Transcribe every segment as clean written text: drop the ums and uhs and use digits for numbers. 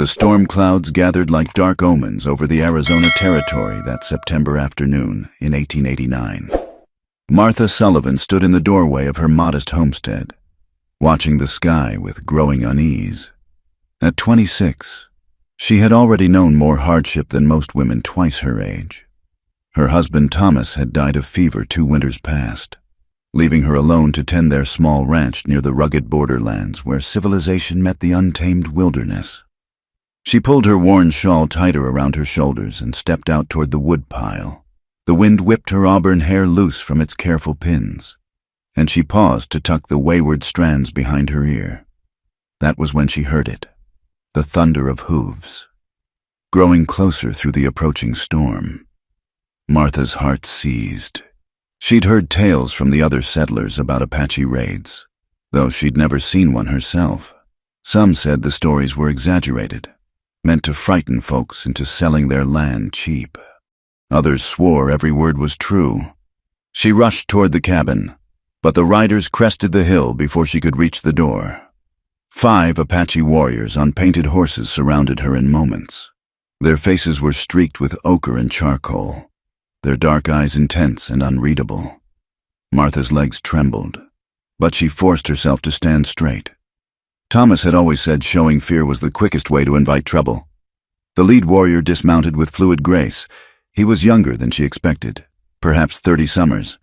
The storm clouds gathered like dark omens over the Arizona Territory that September afternoon in 1889. Martha Sullivan stood in the doorway of her modest homestead, watching the sky with growing unease. At 26, she had already known more hardship than most women twice her age. Her husband Thomas had died of fever 2 winters past, leaving her alone to tend their small ranch near the rugged borderlands where civilization met the untamed wilderness. She pulled her worn shawl tighter around her shoulders and stepped out toward the wood pile. The wind whipped her auburn hair loose from its careful pins, and she paused to tuck the wayward strands behind her ear. That was when she heard it, the thunder of hooves, growing closer through the approaching storm. Martha's heart seized. She'd heard tales from the other settlers about Apache raids, though she'd never seen one herself. Some said the stories were exaggerated, meant to frighten folks into selling their land cheap. Others swore every word was true. She rushed toward the cabin, but the riders crested the hill before she could reach the door. 5 Apache warriors on painted horses surrounded her in moments. Their faces were streaked with ochre and charcoal, their dark eyes intense and unreadable. Martha's legs trembled, but she forced herself to stand straight. Thomas had always said showing fear was the quickest way to invite trouble. The lead warrior dismounted with fluid grace. He was younger than she expected, perhaps 30 summers,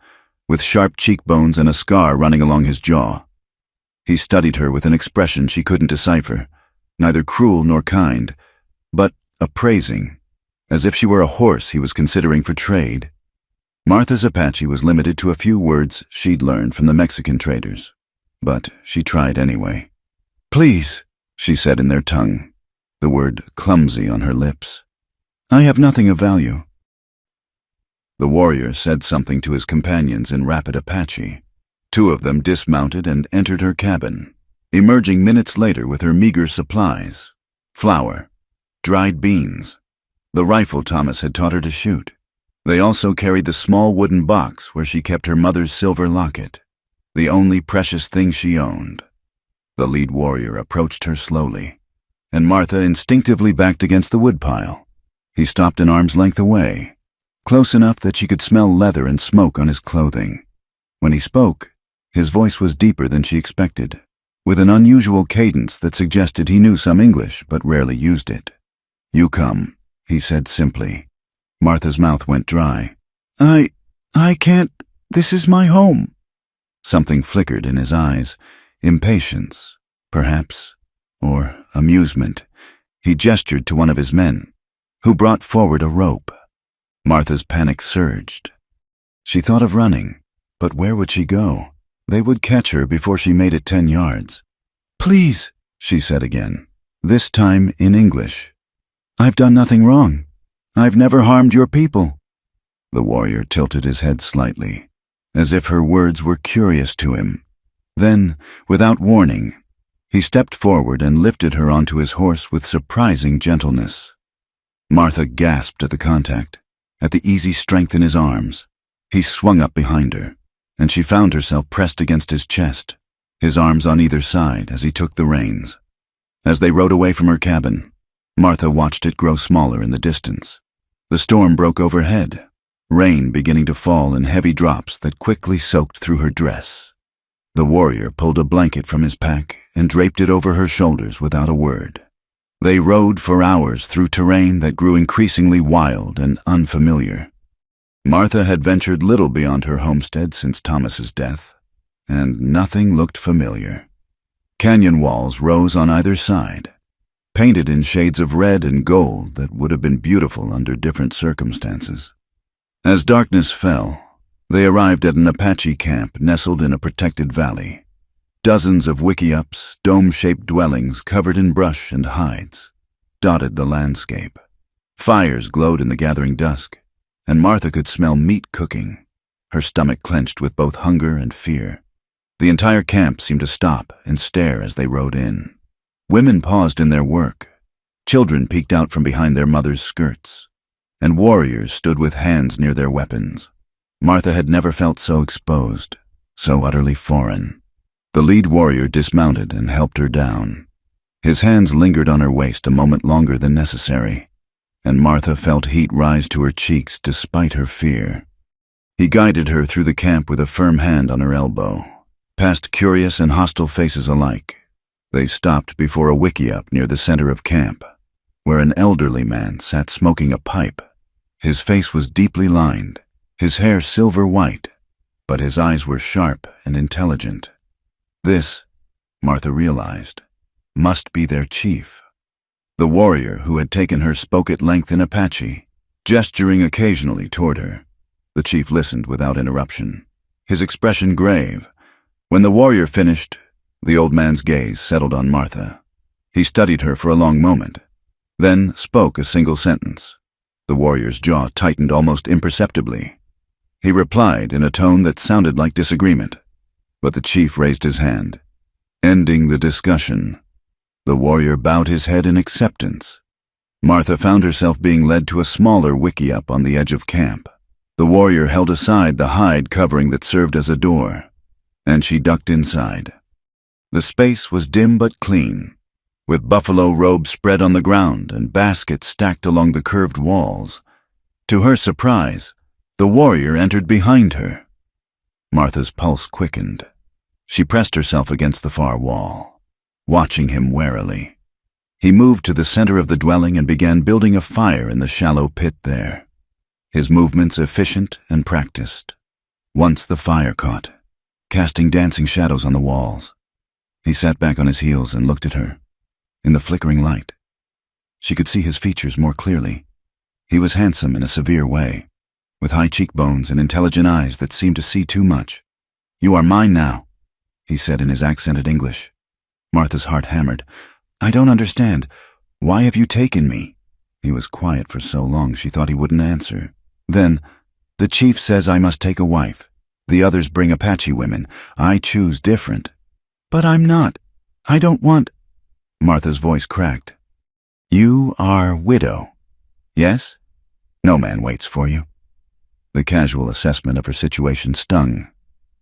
with sharp cheekbones and a scar running along his jaw. He studied her with an expression she couldn't decipher, neither cruel nor kind, but appraising, as if she were a horse he was considering for trade. Martha's Apache was limited to a few words she'd learned from the Mexican traders, but she tried anyway. "Please," she said in their tongue, the word clumsy on her lips. "I have nothing of value." The warrior said something to his companions in rapid Apache. 2 of them dismounted and entered her cabin, emerging minutes later with her meager supplies: flour, dried beans, the rifle Thomas had taught her to shoot. They also carried the small wooden box where she kept her mother's silver locket, the only precious thing she owned. The lead warrior approached her slowly, and Martha instinctively backed against the woodpile. He stopped an arm's length away, close enough that she could smell leather and smoke on his clothing. When he spoke, his voice was deeper than she expected, with an unusual cadence that suggested he knew some English but rarely used it. "You come," he said simply. Martha's mouth went dry. I can't. This is my home." Something flickered in his eyes. Impatience, perhaps, or amusement. He gestured to one of his men, who brought forward a rope. Martha's panic surged. She thought of running, but where would she go? They would catch her before she made it 10 yards. "Please," she said again, this time in English. "I've done nothing wrong. I've never harmed your people." The warrior tilted his head slightly, as if her words were curious to him. Then, without warning, he stepped forward and lifted her onto his horse with surprising gentleness. Martha gasped at the contact, at the easy strength in his arms. He swung up behind her, and she found herself pressed against his chest, his arms on either side as he took the reins. As they rode away from her cabin, Martha watched it grow smaller in the distance. The storm broke overhead, rain beginning to fall in heavy drops that quickly soaked through her dress. The warrior pulled a blanket from his pack and draped it over her shoulders without a word. They rode for hours through terrain that grew increasingly wild and unfamiliar. Martha had ventured little beyond her homestead since Thomas's death, and nothing looked familiar. Canyon walls rose on either side, painted in shades of red and gold that would have been beautiful under different circumstances. As darkness fell, they arrived at an Apache camp nestled in a protected valley. Dozens of wickiups, dome-shaped dwellings covered in brush and hides, dotted the landscape. Fires glowed in the gathering dusk, and Martha could smell meat cooking, her stomach clenched with both hunger and fear. The entire camp seemed to stop and stare as they rode in. Women paused in their work, children peeked out from behind their mothers' skirts, and warriors stood with hands near their weapons. Martha had never felt so exposed, so utterly foreign. The lead warrior dismounted and helped her down. His hands lingered on her waist a moment longer than necessary, and Martha felt heat rise to her cheeks despite her fear. He guided her through the camp with a firm hand on her elbow, past curious and hostile faces alike. They stopped before a wickiup near the center of camp, where an elderly man sat smoking a pipe. His face was deeply lined, his hair silver white, but his eyes were sharp and intelligent. This, Martha realized, must be their chief. The warrior who had taken her spoke at length in Apache, gesturing occasionally toward her. The chief listened without interruption, his expression grave. When the warrior finished, the old man's gaze settled on Martha. He studied her for a long moment, then spoke a single sentence. The warrior's jaw tightened almost imperceptibly. He replied in a tone that sounded like disagreement, but the chief raised his hand, ending the discussion. The warrior bowed his head in acceptance. Martha found herself being led to a smaller wickiup on the edge of camp. The warrior held aside the hide covering that served as a door, and she ducked inside. The space was dim but clean, with buffalo robes spread on the ground and baskets stacked along the curved walls. To her surprise, the warrior entered behind her. Martha's pulse quickened. She pressed herself against the far wall, watching him warily. He moved to the center of the dwelling and began building a fire in the shallow pit there, his movements efficient and practiced. Once the fire caught, casting dancing shadows on the walls. He sat back on his heels and looked at her. In the flickering light, she could see his features more clearly. He was handsome in a severe way, with high cheekbones and intelligent eyes that seemed to see too much. "You are mine now," he said in his accented English. Martha's heart hammered. "I don't understand. Why have you taken me?" He was quiet for so long she thought he wouldn't answer. Then, "The chief says I must take a wife. The others bring Apache women. I choose different." "But I'm not. I don't want—" Martha's voice cracked. "You are widow, yes? No man waits for you." The casual assessment of her situation stung,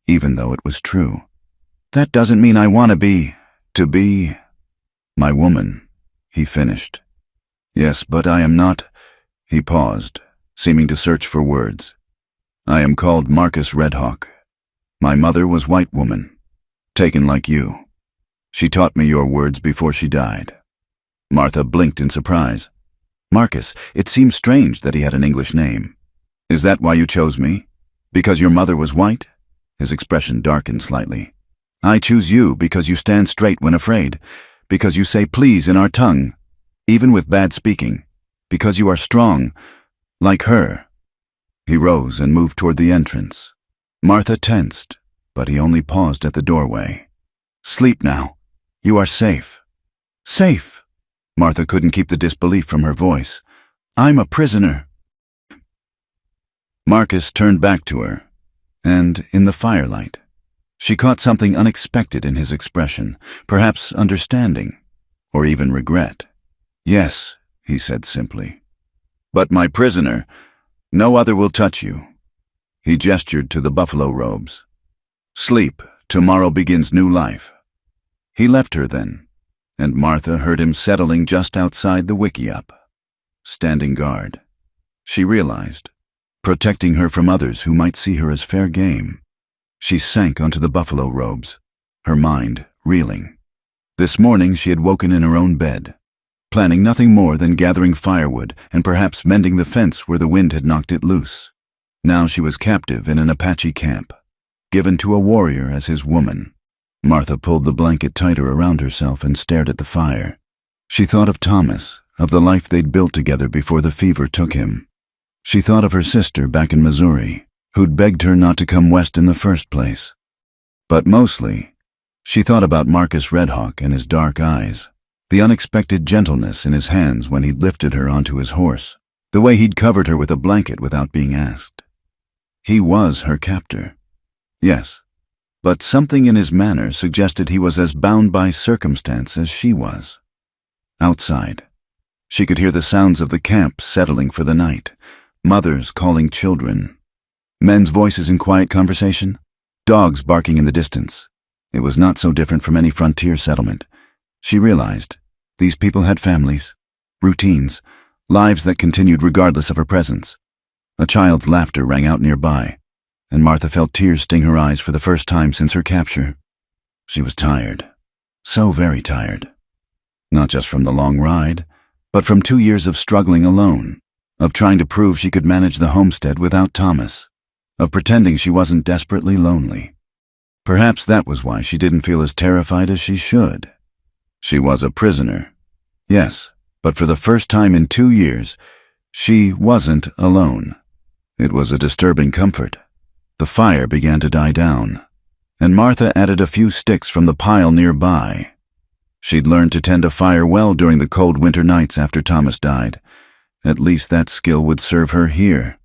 even though it was true. "That doesn't mean I want to be my woman," he finished. "Yes, but I am not—" He paused, seeming to search for words. "I am called Marcus Redhawk. My mother was white woman, taken like you. She taught me your words before she died." Martha blinked in surprise. "Marcus, it seems strange that he had an English name. Is that why you chose me? Because your mother was white?" His expression darkened slightly. "I choose you because you stand straight when afraid, because you say please in our tongue, even with bad speaking, because you are strong, like her." He rose and moved toward the entrance. Martha tensed, but he only paused at the doorway. "Sleep now. You are safe." "Safe?" Martha couldn't keep the disbelief from her voice. "I'm a prisoner." Marcus turned back to her, and in the firelight, she caught something unexpected in his expression, perhaps understanding, or even regret. "Yes," he said simply. "But my prisoner, no other will touch you." He gestured to the buffalo robes. "Sleep, tomorrow begins new life." He left her then, and Martha heard him settling just outside the wickiup, standing guard. She realized, protecting her from others who might see her as fair game. She sank onto the buffalo robes, her mind reeling. This morning she had woken in her own bed, planning nothing more than gathering firewood and perhaps mending the fence where the wind had knocked it loose. Now she was captive in an Apache camp, given to a warrior as his woman. Martha pulled the blanket tighter around herself and stared at the fire. She thought of Thomas, of the life they'd built together before the fever took him. She thought of her sister back in Missouri, who'd begged her not to come west in the first place. But mostly, she thought about Marcus Redhawk and his dark eyes, the unexpected gentleness in his hands when he'd lifted her onto his horse, the way he'd covered her with a blanket without being asked. He was her captor. Yes, but something in his manner suggested he was as bound by circumstance as she was. Outside, she could hear the sounds of the camp settling for the night, mothers calling children, men's voices in quiet conversation, dogs barking in the distance. It was not so different from any frontier settlement. She realized These people had families, routines, lives that continued regardless of her presence. A child's laughter rang out nearby, and Martha felt tears sting her eyes for the first time since her capture. She was tired, so very tired. Not just from the long ride, but from 2 years of struggling alone, of trying to prove she could manage the homestead without Thomas, of pretending she wasn't desperately lonely. Perhaps that was why she didn't feel as terrified as she should. She was a prisoner, yes, but for the first time in 2 years, she wasn't alone. It was a disturbing comfort. The fire began to die down, and Martha added a few sticks from the pile nearby. She'd learned to tend a fire well during the cold winter nights after Thomas died. At least that skill would serve her here.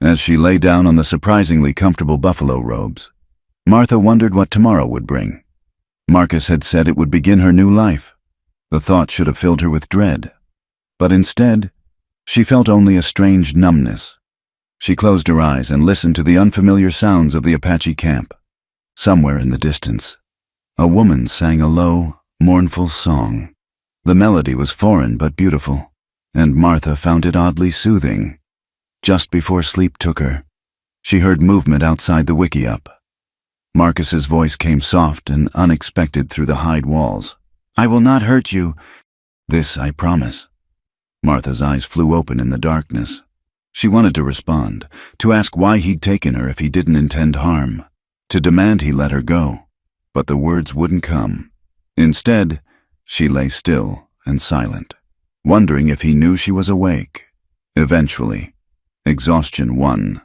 As she lay down on the surprisingly comfortable buffalo robes, Martha wondered what tomorrow would bring. Marcus had said it would begin her new life. The thought should have filled her with dread. But instead, she felt only a strange numbness. She closed her eyes and listened to the unfamiliar sounds of the Apache camp. Somewhere in the distance, a woman sang a low, mournful song. The melody was foreign but beautiful, and Martha found it oddly soothing. Just before sleep took her, she heard movement outside the wickiup. Marcus's voice came soft and unexpected through the hide walls. "I will not hurt you. This I promise." Martha's eyes flew open in the darkness. She wanted to respond, to ask why he'd taken her if he didn't intend harm, to demand he let her go, but the words wouldn't come. Instead, she lay still and silent, wondering if he knew she was awake. Eventually, exhaustion won.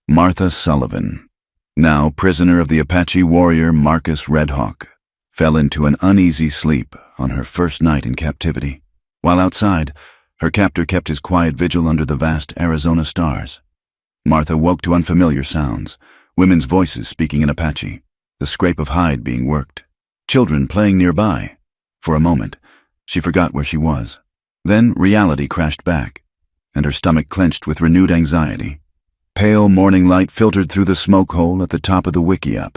Martha Sullivan, now prisoner of the Apache warrior Marcus Redhawk, fell into an uneasy sleep on her first night in captivity. While outside, her captor kept his quiet vigil under the vast Arizona stars. Martha woke to unfamiliar sounds, women's voices speaking in Apache, the scrape of hide being worked, children playing nearby. For a moment, she forgot where she was. Then reality crashed back, and her stomach clenched with renewed anxiety. Pale morning light filtered through the smoke hole at the top of the wickiup.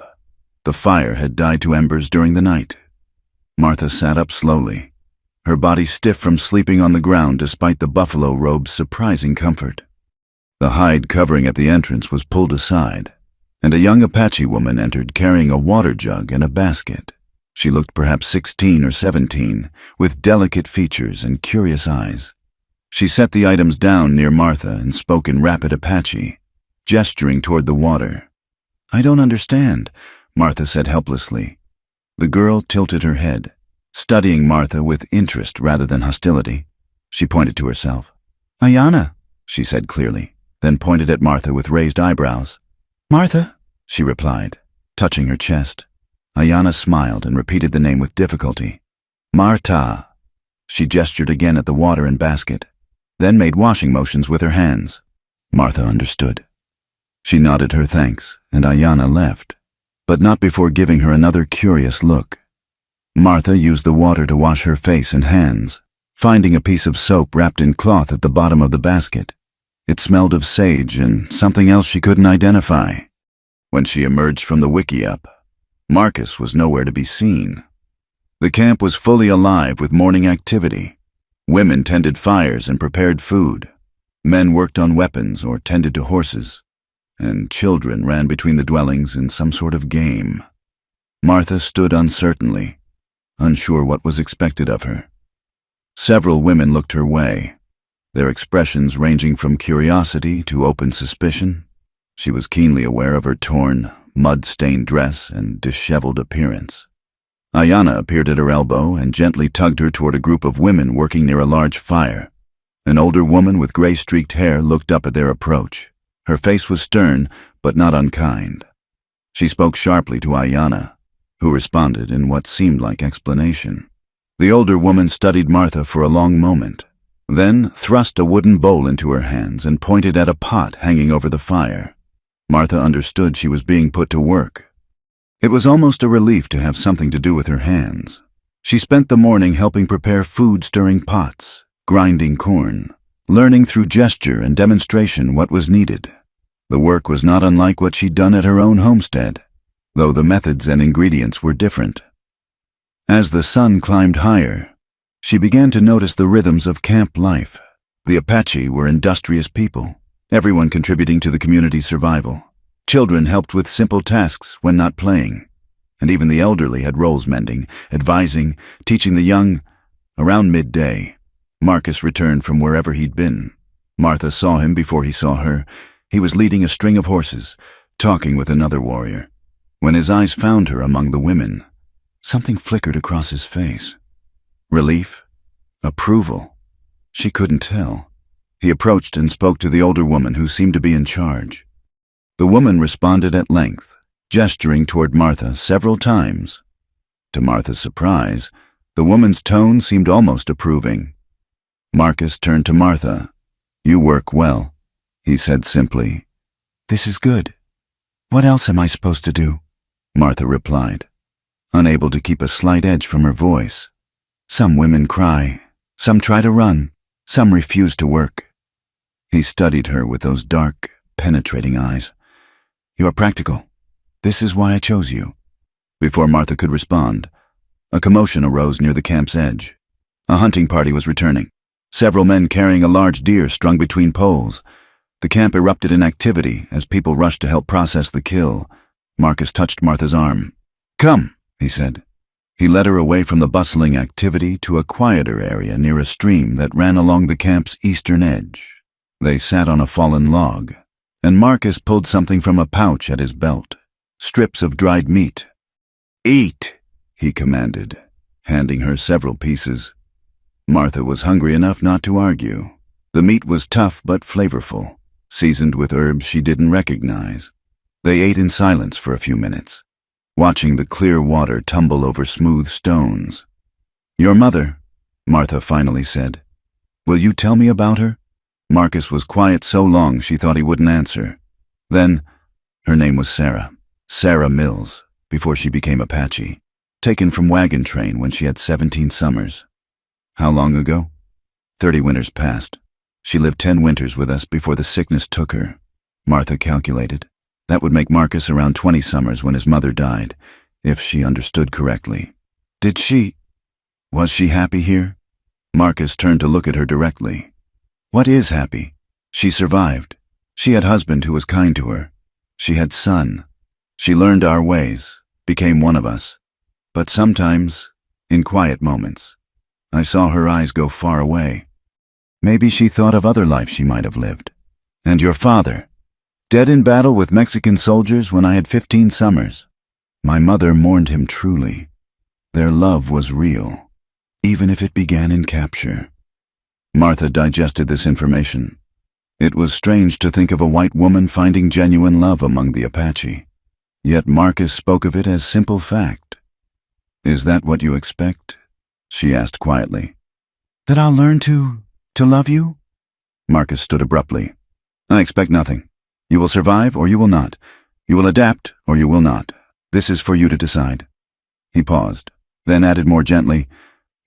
The fire had died to embers during the night. Martha sat up slowly, her body stiff from sleeping on the ground despite the buffalo robe's surprising comfort. The hide covering at the entrance was pulled aside, and a young Apache woman entered carrying a water jug and a basket. She looked perhaps 16 or 17, with delicate features and curious eyes. She set the items down near Martha and spoke in rapid Apache, gesturing toward the water. "I don't understand," Martha said helplessly. The girl tilted her head, studying Martha with interest rather than hostility. She pointed to herself. "Ayana," she said clearly, then pointed at Martha with raised eyebrows. "Martha," she replied, touching her chest. Ayana smiled and repeated the name with difficulty. "Marta." She gestured again at the water and basket, then made washing motions with her hands. Martha understood. She nodded her thanks, and Ayana left, but not before giving her another curious look. Martha used the water to wash her face and hands, finding a piece of soap wrapped in cloth at the bottom of the basket. It smelled of sage and something else she couldn't identify. When she emerged from the wickiup, Marcus was nowhere to be seen. The camp was fully alive with morning activity. Women tended fires and prepared food. Men worked on weapons or tended to horses, and children ran between the dwellings in some sort of game. Martha stood uncertainly, unsure what was expected of her. Several women looked her way, their expressions ranging from curiosity to open suspicion. She was keenly aware of her torn, mud-stained dress and disheveled appearance. Ayana appeared at her elbow and gently tugged her toward a group of women working near a large fire. An older woman with gray-streaked hair looked up at their approach. Her face was stern, but not unkind. She spoke sharply to Ayana, who responded in what seemed like explanation. The older woman studied Martha for a long moment, then thrust a wooden bowl into her hands and pointed at a pot hanging over the fire. Martha understood she was being put to work. It was almost a relief to have something to do with her hands. She spent the morning helping prepare food, stirring pots, grinding corn, learning through gesture and demonstration what was needed. The work was not unlike what she'd done at her own homestead, though the methods and ingredients were different. As the sun climbed higher, She began to notice the rhythms of camp life. The Apache were industrious people, everyone contributing to the community's survival. Children helped with simple tasks when not playing, and even the elderly had roles mending, advising, teaching the young. Around midday, Marcus returned from wherever he'd been. Martha saw him before he saw her. He was leading a string of horses, talking with another warrior. When his eyes found her among the women, something flickered across his face. Relief? Approval? She couldn't tell. He approached and spoke to the older woman who seemed to be in charge. The woman responded at length, gesturing toward Martha several times. To Martha's surprise, the woman's tone seemed almost approving. Marcus turned to Martha. "You work well," he said simply. "This is good. What else am I supposed to do?" Martha replied, unable to keep a slight edge from her voice. "Some women cry, some try to run, some refuse to work." He studied her with those dark, penetrating eyes. "You are practical. This is why I chose you." Before Martha could respond, a commotion arose near the camp's edge. A hunting party was returning, several men carrying a large deer strung between poles. The camp erupted in activity as people rushed to help process the kill. Marcus touched Martha's arm. "Come," he said. He led her away from the bustling activity to a quieter area near a stream that ran along the camp's eastern edge. They sat on a fallen log, and Marcus pulled something from a pouch at his belt, strips of dried meat. "Eat," he commanded, handing her several pieces. Martha was hungry enough not to argue. The meat was tough but flavorful, seasoned with herbs she didn't recognize. They ate in silence for a few minutes, watching the clear water tumble over smooth stones. "Your mother," Martha finally said. "Will you tell me about her?" Marcus was quiet so long she thought he wouldn't answer. Then, her name was Sarah Mills, before she became Apache, taken from wagon train when she had 17 summers. "How long ago?" 30 winters passed. She lived 10 winters with us before the sickness took her, Martha calculated. That would make Marcus around 20 summers when his mother died, if she understood correctly. Was she happy here? Marcus turned to look at her directly. "What is happy? She survived. She had husband who was kind to her. She had son. She learned our ways, became one of us. But sometimes, in quiet moments, I saw her eyes go far away. Maybe she thought of other life she might have lived. And your father, dead in battle with Mexican soldiers when I had 15 summers. My mother mourned him truly. Their love was real, even if it began in capture." Martha digested this information. It was strange to think of a white woman finding genuine love among the Apache. Yet Marcus spoke of it as simple fact. "Is that what you expect?" she asked quietly. "That I'll learn to love you?" Marcus stood abruptly. "I expect nothing. You will survive or you will not. You will adapt or you will not. This is for you to decide." He paused, then added more gently,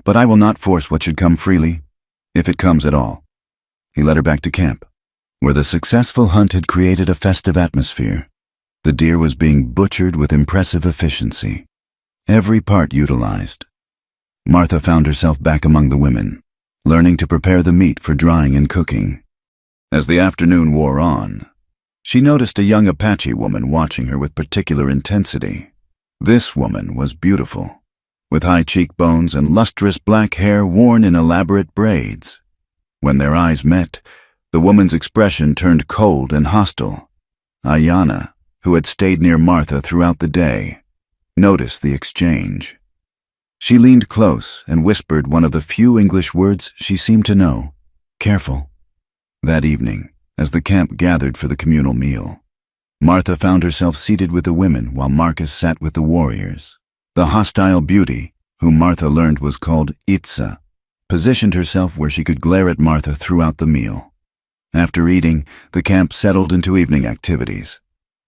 "But I will not force what should come freely, if it comes at all." He led her back to camp, where the successful hunt had created a festive atmosphere. The deer was being butchered with impressive efficiency, every part utilized. Martha found herself back among the women, learning to prepare the meat for drying and cooking. As the afternoon wore on, she noticed a young Apache woman watching her with particular intensity. This woman was beautiful, with high cheekbones and lustrous black hair worn in elaborate braids. When their eyes met, the woman's expression turned cold and hostile. Ayana, who had stayed near Martha throughout the day, noticed the exchange. She leaned close and whispered one of the few English words she seemed to know: "Careful." That evening, as the camp gathered for the communal meal, Martha found herself seated with the women while Marcus sat with the warriors. The hostile beauty, whom Martha learned was called Itza, positioned herself where she could glare at Martha throughout the meal. After eating, the camp settled into evening activities.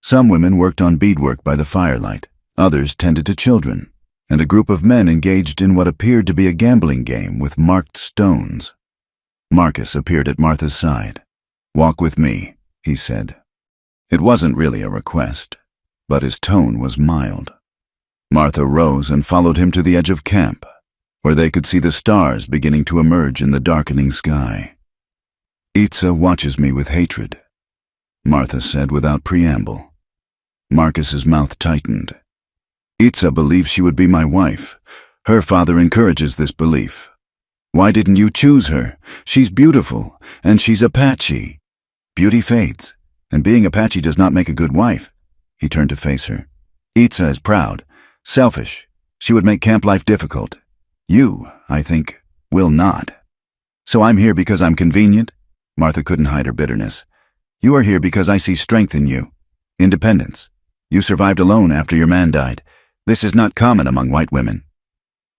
Some women worked on beadwork by the firelight, others tended to children, and a group of men engaged in what appeared to be a gambling game with marked stones. Marcus appeared at Martha's side. "Walk with me," he said. It wasn't really a request, but his tone was mild. Martha rose and followed him to the edge of camp. where they could see the stars beginning to emerge in the darkening sky. "Itza watches me with hatred," Martha said without preamble. Marcus's mouth tightened. "Itza believes she would be my wife. Her father encourages this belief. Why didn't you choose her? She's beautiful, and she's Apache." "Beauty fades, and being Apache does not make a good wife." He turned to face her. "Itza is proud, selfish. She would make camp life difficult. You, I think, will not. So I'm here because I'm convenient?" Martha couldn't hide her bitterness. "You are here because I see strength in you. Independence. You survived alone after your man died. This is not common among white women."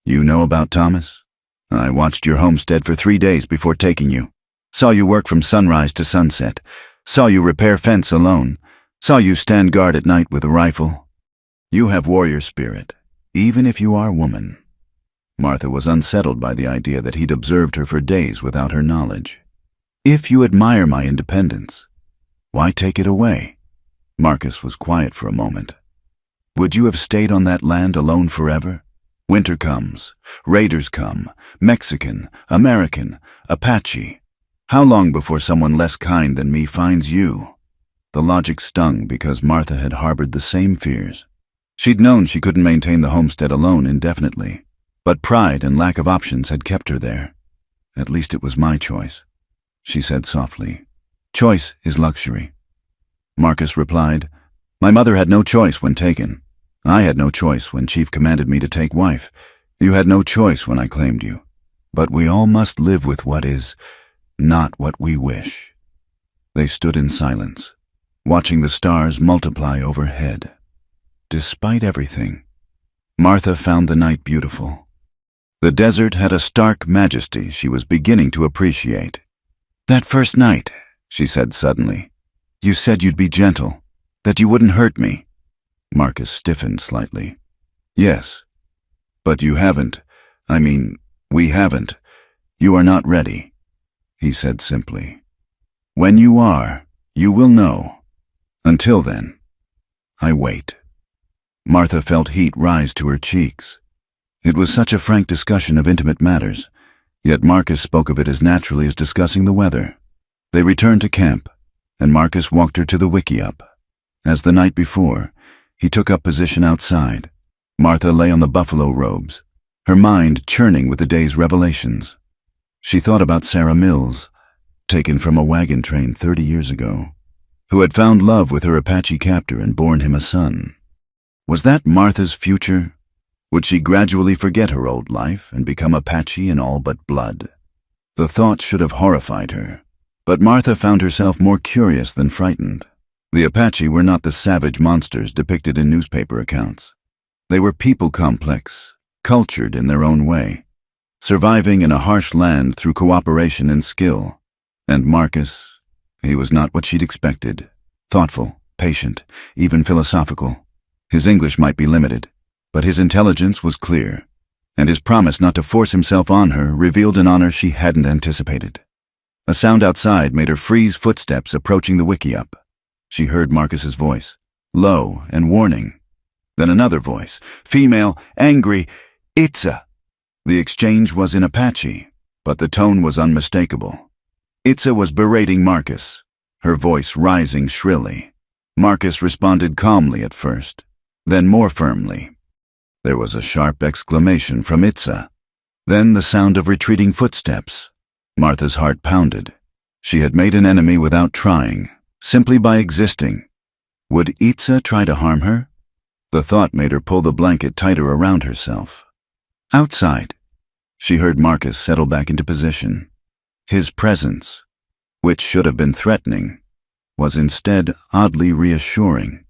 "You know about Thomas? I watched your homestead for 3 days before taking you. Saw you work from sunrise to sunset. Saw you repair fence alone. Saw you stand guard at night with a rifle. You have warrior spirit, even if you are woman." Martha was unsettled by the idea that he'd observed her for days without her knowledge. "If you admire my independence, why take it away?" Marcus was quiet for a moment. "Would you have stayed on that land alone forever? Winter comes, raiders come, Mexican, American, Apache. How long before someone less kind than me finds you?" The logic stung because Martha had harbored the same fears. She'd known she couldn't maintain the homestead alone indefinitely, but pride and lack of options had kept her there. "At least it was my choice," she said softly. "Choice is luxury." Marcus replied, "My mother had no choice when taken. I had no choice when Chief commanded me to take wife. You had no choice when I claimed you. But we all must live with what is, not what we wish." They stood in silence, watching the stars multiply overhead. Despite everything, Martha found the night beautiful. The desert had a stark majesty she was beginning to appreciate. "That first night," she said suddenly, "you said you'd be gentle, that you wouldn't hurt me." Marcus stiffened slightly. "Yes, but you haven't. We haven't. You are not ready," he said simply. "When you are, you will know. Until then, I wait." Martha felt heat rise to her cheeks. It was such a frank discussion of intimate matters, yet Marcus spoke of it as naturally as discussing the weather. They returned to camp, and Marcus walked her to the wickiup. As the night before, he took up position outside. Martha lay on the buffalo robes, her mind churning with the day's revelations. She thought about Sarah Mills, taken from a wagon train 30 years ago, who had found love with her Apache captor and borne him a son. Was that Martha's future? Would she gradually forget her old life and become Apache in all but blood? The thought should have horrified her, but Martha found herself more curious than frightened. The Apache were not the savage monsters depicted in newspaper accounts. They were people complex, cultured in their own way, surviving in a harsh land through cooperation and skill. And Marcus, he was not what she'd expected. Thoughtful, patient, even philosophical. His English might be limited, but his intelligence was clear, and his promise not to force himself on her revealed an honor she hadn't anticipated. A sound outside made her freeze footsteps approaching the wickiup. She heard Marcus's voice, low and warning. Then another voice, female, angry, "Itza." The exchange was in Apache, but the tone was unmistakable. Itza was berating Marcus, her voice rising shrilly. Marcus responded calmly at first, then more firmly. There was a sharp exclamation from Itza, then the sound of retreating footsteps. Martha's heart pounded. She had made an enemy without trying, simply by existing. Would Itza try to harm her? The thought made her pull the blanket tighter around herself. Outside, she heard Marcus settle back into position. His presence, which should have been threatening, was instead oddly reassuring.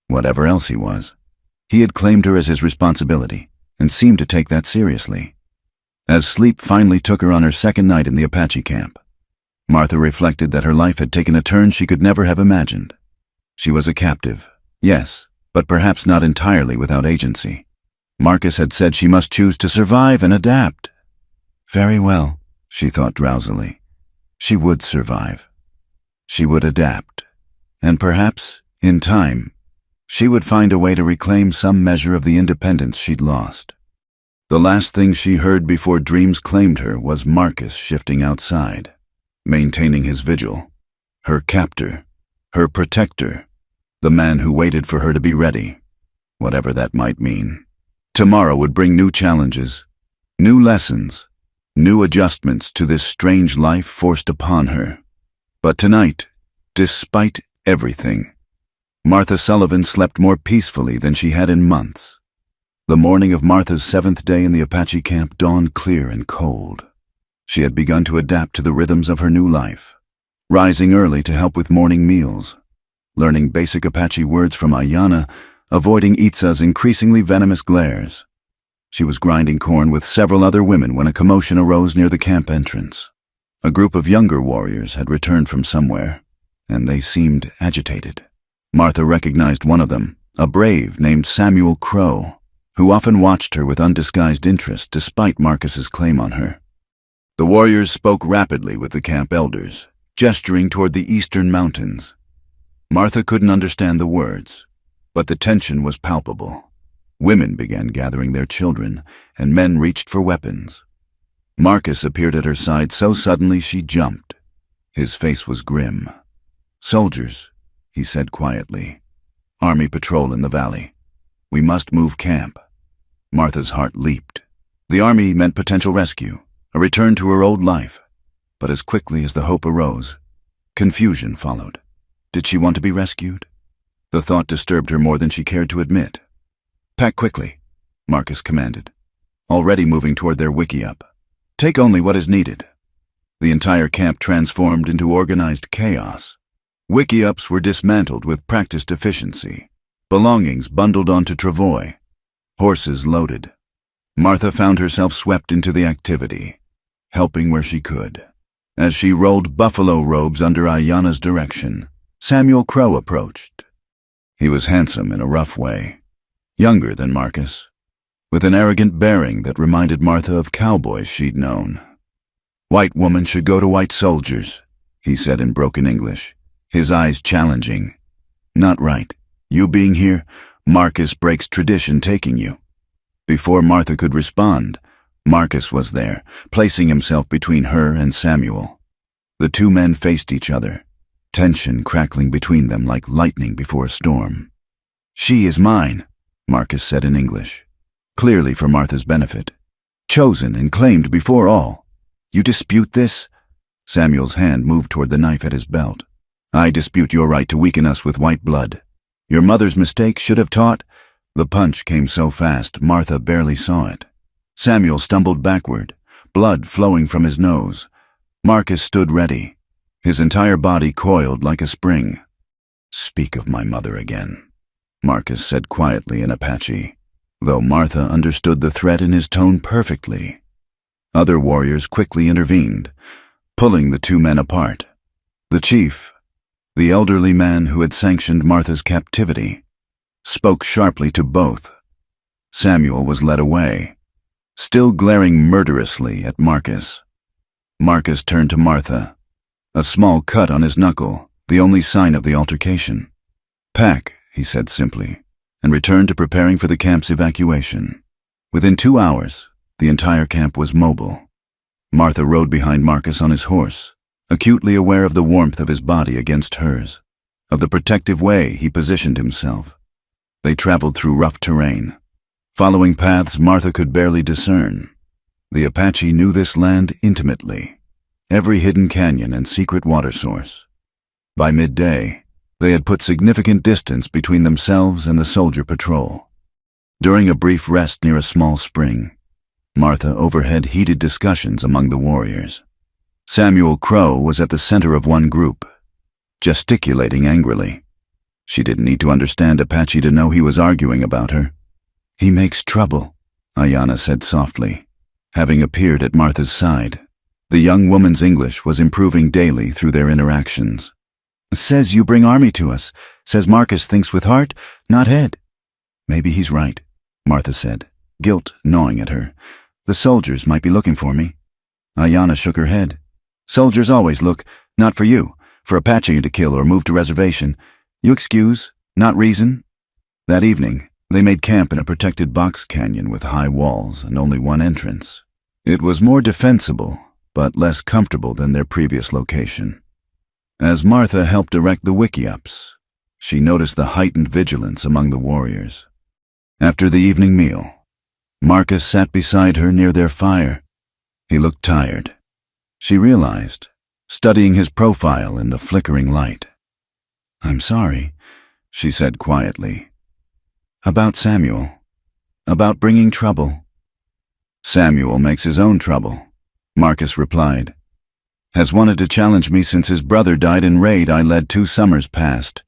Whatever else he was, he had claimed her as his responsibility and seemed to take that seriously. As sleep finally took her on her second night in the Apache camp, Martha reflected that her life had taken a turn she could never have imagined. She was a captive, yes, but perhaps not entirely without agency. Marcus had said she must choose to survive and adapt. Very well, she thought drowsily. She would survive. She would adapt. And perhaps, in time, she would find a way to reclaim some measure of the independence she'd lost. The last thing she heard before dreams claimed her was Marcus shifting outside, maintaining his vigil. Her captor, her protector, the man who waited for her to be ready, whatever that might mean. Tomorrow would bring new challenges, new lessons, new adjustments to this strange life forced upon her. But tonight, despite everything, Martha Sullivan slept more peacefully than she had in months. The morning of Martha's 7th day in the Apache camp dawned clear and cold. She had begun to adapt to the rhythms of her new life, rising early to help with morning meals, learning basic Apache words from Ayanna, avoiding Itza's increasingly venomous glares. She was grinding corn with several other women when a commotion arose near the camp entrance. A group of younger warriors had returned from somewhere, and they seemed agitated. Martha recognized one of them, a brave named Samuel Crow, who often watched her with undisguised interest despite Marcus's claim on her. The warriors spoke rapidly with the camp elders, gesturing toward the eastern mountains. Martha couldn't understand the words, but the tension was palpable. Women began gathering their children, and men reached for weapons. Marcus appeared at her side so suddenly she jumped. His face was grim. "Soldiers," he said quietly. "Army patrol in the valley. We must move camp." Martha's heart leaped. The army meant potential rescue, a return to her old life. But as quickly as the hope arose, confusion followed. Did she want to be rescued? The thought disturbed her more than she cared to admit. "Pack quickly," Marcus commanded, already moving toward their wickiup. "Take only what is needed." The entire camp transformed into organized chaos. Wickiups were dismantled with practiced efficiency, belongings bundled onto travois, horses loaded. Martha found herself swept into the activity, helping where she could. As she rolled buffalo robes under Ayanna's direction, Samuel Crow approached. He was handsome in a rough way, younger than Marcus, with an arrogant bearing that reminded Martha of cowboys she'd known. "White woman should go to white soldiers," he said in broken English, his eyes challenging. "Not right. You being here, Marcus breaks tradition taking you." Before Martha could respond, Marcus was there, placing himself between her and Samuel. The two men faced each other, tension crackling between them like lightning before a storm. "She is mine," Marcus said in English, clearly for Martha's benefit. "Chosen and claimed before all. You dispute this?" Samuel's hand moved toward the knife at his belt. "I dispute your right to weaken us with white blood. Your mother's mistake should have taught—" The punch came so fast, Martha barely saw it. Samuel stumbled backward, blood flowing from his nose. Marcus stood ready, his entire body coiled like a spring. "Speak of my mother again," Marcus said quietly in Apache, though Martha understood the threat in his tone perfectly. Other warriors quickly intervened, pulling the two men apart. The chief, the elderly man who had sanctioned Martha's captivity, spoke sharply to both. Samuel was led away, still glaring murderously at Marcus. Marcus turned to Martha, a small cut on his knuckle, the only sign of the altercation. "Pack," he said simply, and returned to preparing for the camp's evacuation. Within 2 hours, the entire camp was mobile. Martha rode behind Marcus on his horse, acutely aware of the warmth of his body against hers, of the protective way he positioned himself. They traveled through rough terrain, following paths Martha could barely discern. The Apache knew this land intimately, every hidden canyon and secret water source. By midday, they had put significant distance between themselves and the soldier patrol. During a brief rest near a small spring, Martha overheard heated discussions among the warriors. Samuel Crow was at the center of one group, gesticulating angrily. She didn't need to understand Apache to know he was arguing about her. "He makes trouble," Ayanna said softly, having appeared at Martha's side. The young woman's English was improving daily through their interactions. "Says you bring army to us. Says Marcus thinks with heart, not head." "Maybe he's right," Martha said, guilt gnawing at her. "The soldiers might be looking for me." Ayanna shook her head. "Soldiers always look, not for you, for Apache to kill or move to reservation. You excuse, not reason." That evening, They made camp in a protected box canyon with high walls and only one entrance. It was more defensible, but less comfortable than their previous location. As Martha helped erect the wickiups, she noticed the heightened vigilance among the warriors. After the evening meal, Marcus sat beside her near their fire. He looked tired. She realized, studying his profile in the flickering light. "I'm sorry," she said quietly. "About Samuel. About bringing trouble." "Samuel makes his own trouble," Marcus replied. "Has wanted to challenge me since his brother died in raid I led 2 summers past.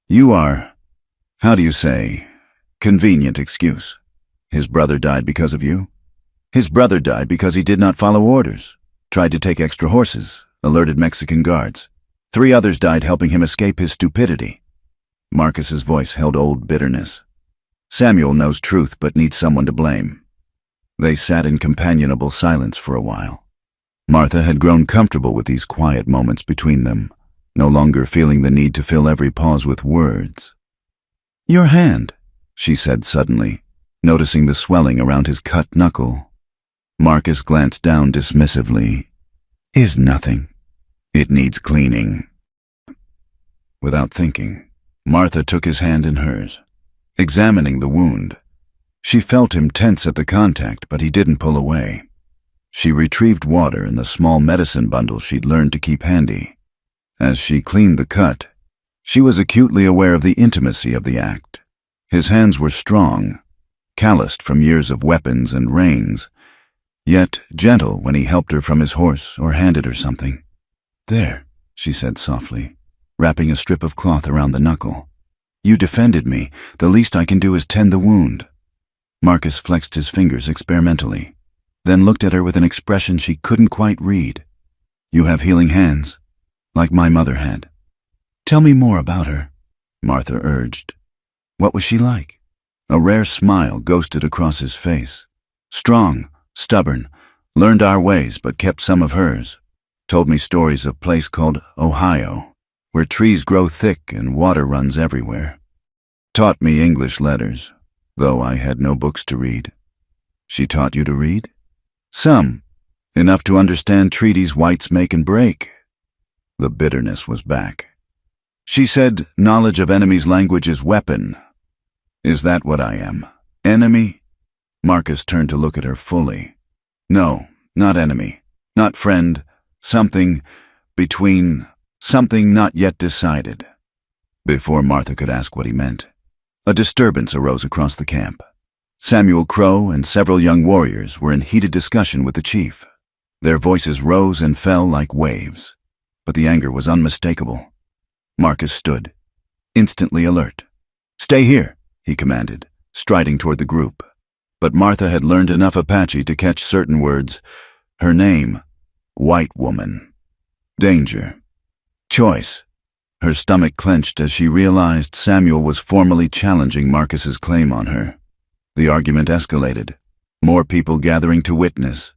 You are, how do you say, convenient excuse. His brother died because of you? His brother died because he did not follow orders, tried to take extra horses, alerted Mexican guards. 3 others died helping him escape his stupidity." Marcus's voice held old bitterness. "Samuel knows truth but needs someone to blame." They sat in companionable silence for a while. Martha had grown comfortable with these quiet moments between them, no longer feeling the need to fill every pause with words. "Your hand," she said suddenly, noticing the swelling around his cut knuckle. Marcus glanced down dismissively. "Is nothing. It needs cleaning." Without thinking, Martha took his hand in hers, examining the wound. She felt him tense at the contact, but he didn't pull away. She retrieved water and the small medicine bundle she'd learned to keep handy. As she cleaned the cut, she was acutely aware of the intimacy of the act. His hands were strong, calloused from years of weapons and reins, yet gentle when he helped her from his horse or handed her something. "There," she said softly, wrapping a strip of cloth around the knuckle. "You defended me. The least I can do is tend the wound." Marcus flexed his fingers experimentally, then looked at her with an expression she couldn't quite read. "You have healing hands, like my mother had." "Tell me more about her," Martha urged. "What was she like?" A rare smile ghosted across his face. "Strong, stubborn, learned our ways but kept some of hers. Told me stories of a place called Ohio, where trees grow thick and water runs everywhere. Taught me English letters, though I had no books to read." "She taught you to read?" "Some. Enough to understand treaties whites make and break." The bitterness was back. "She said knowledge of enemy's language is weapon. Is that what I am? Enemy?" Marcus turned to look at her fully. "No, not enemy. Not friend. Something between, something not yet decided." Before Martha could ask what he meant, a disturbance arose across the camp. Samuel Crow and several young warriors were in heated discussion with the chief. Their voices rose and fell like waves, but the anger was unmistakable. Marcus stood, instantly alert. "Stay here," he commanded, striding toward the group. But Martha had learned enough Apache to catch certain words. Her name, white woman. Danger. Choice. Her stomach clenched as she realized Samuel was formally challenging Marcus's claim on her. The argument escalated, more people gathering to witness.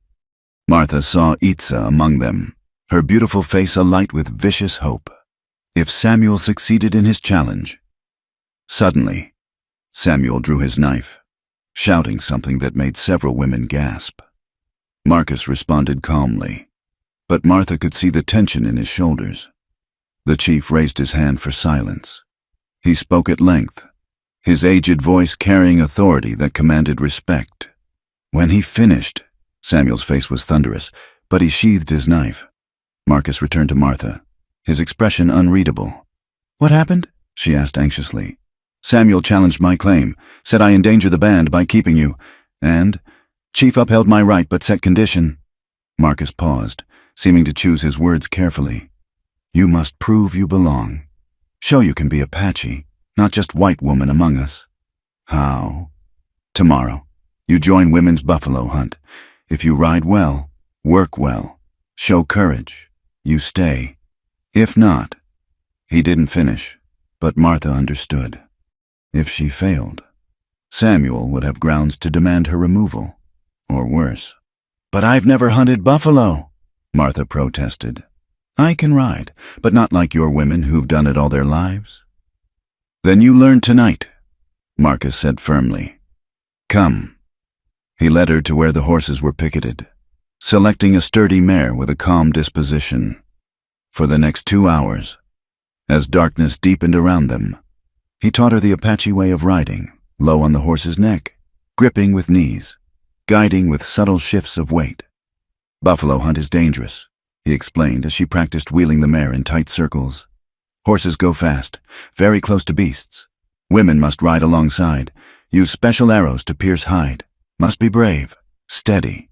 Martha saw Itza among them, her beautiful face alight with vicious hope. If Samuel succeeded in his challenge. Suddenly, Samuel drew his knife, shouting something that made several women gasp. Marcus responded calmly, but Martha could see the tension in his shoulders. The chief raised his hand for silence. He spoke at length, his aged voice carrying authority that commanded respect. When he finished, Samuel's face was thunderous, but he sheathed his knife. Marcus returned to Martha, his expression unreadable. "What happened?" she asked anxiously. "Samuel challenged my claim, said I endanger the band by keeping you, and Chief upheld my right but set condition." Marcus paused, seeming to choose his words carefully. "You must prove you belong. Show you can be Apache, not just white woman among us." "How?" "Tomorrow, you join women's buffalo hunt. If you ride well, work well, show courage, you stay. If not..." He didn't finish, but Martha understood. If she failed, Samuel would have grounds to demand her removal, or worse. "But I've never hunted buffalo," Martha protested. "I can ride, but not like your women who've done it all their lives." "Then you learn tonight. Marcus said firmly. Come. He led her to where the horses were picketed, selecting a sturdy mare with a calm disposition. For the next 2 hours, as darkness deepened around them, he taught her the Apache way of riding, low on the horse's neck, gripping with knees, guiding with subtle shifts of weight. Buffalo hunt is dangerous, he explained as she practiced wheeling the mare in tight circles. Horses go fast, very close to beasts. Women must ride alongside, use special arrows to pierce hide, must be brave, steady.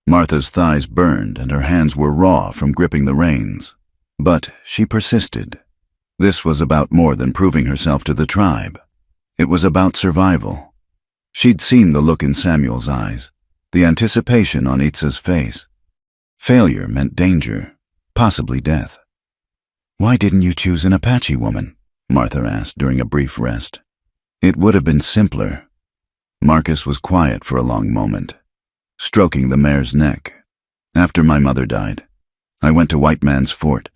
Martha's thighs burned and her hands were raw from gripping the reins. But she persisted. This was about more than proving herself to the tribe. It was about survival. She'd seen the look in Samuel's eyes, the anticipation on Itza's face. Failure meant danger, possibly death. Why didn't you choose an Apache woman? Martha asked during a brief rest. It would have been simpler. Marcus was quiet for a long moment, stroking the mare's neck. After my mother died, I went to White Man's Fort,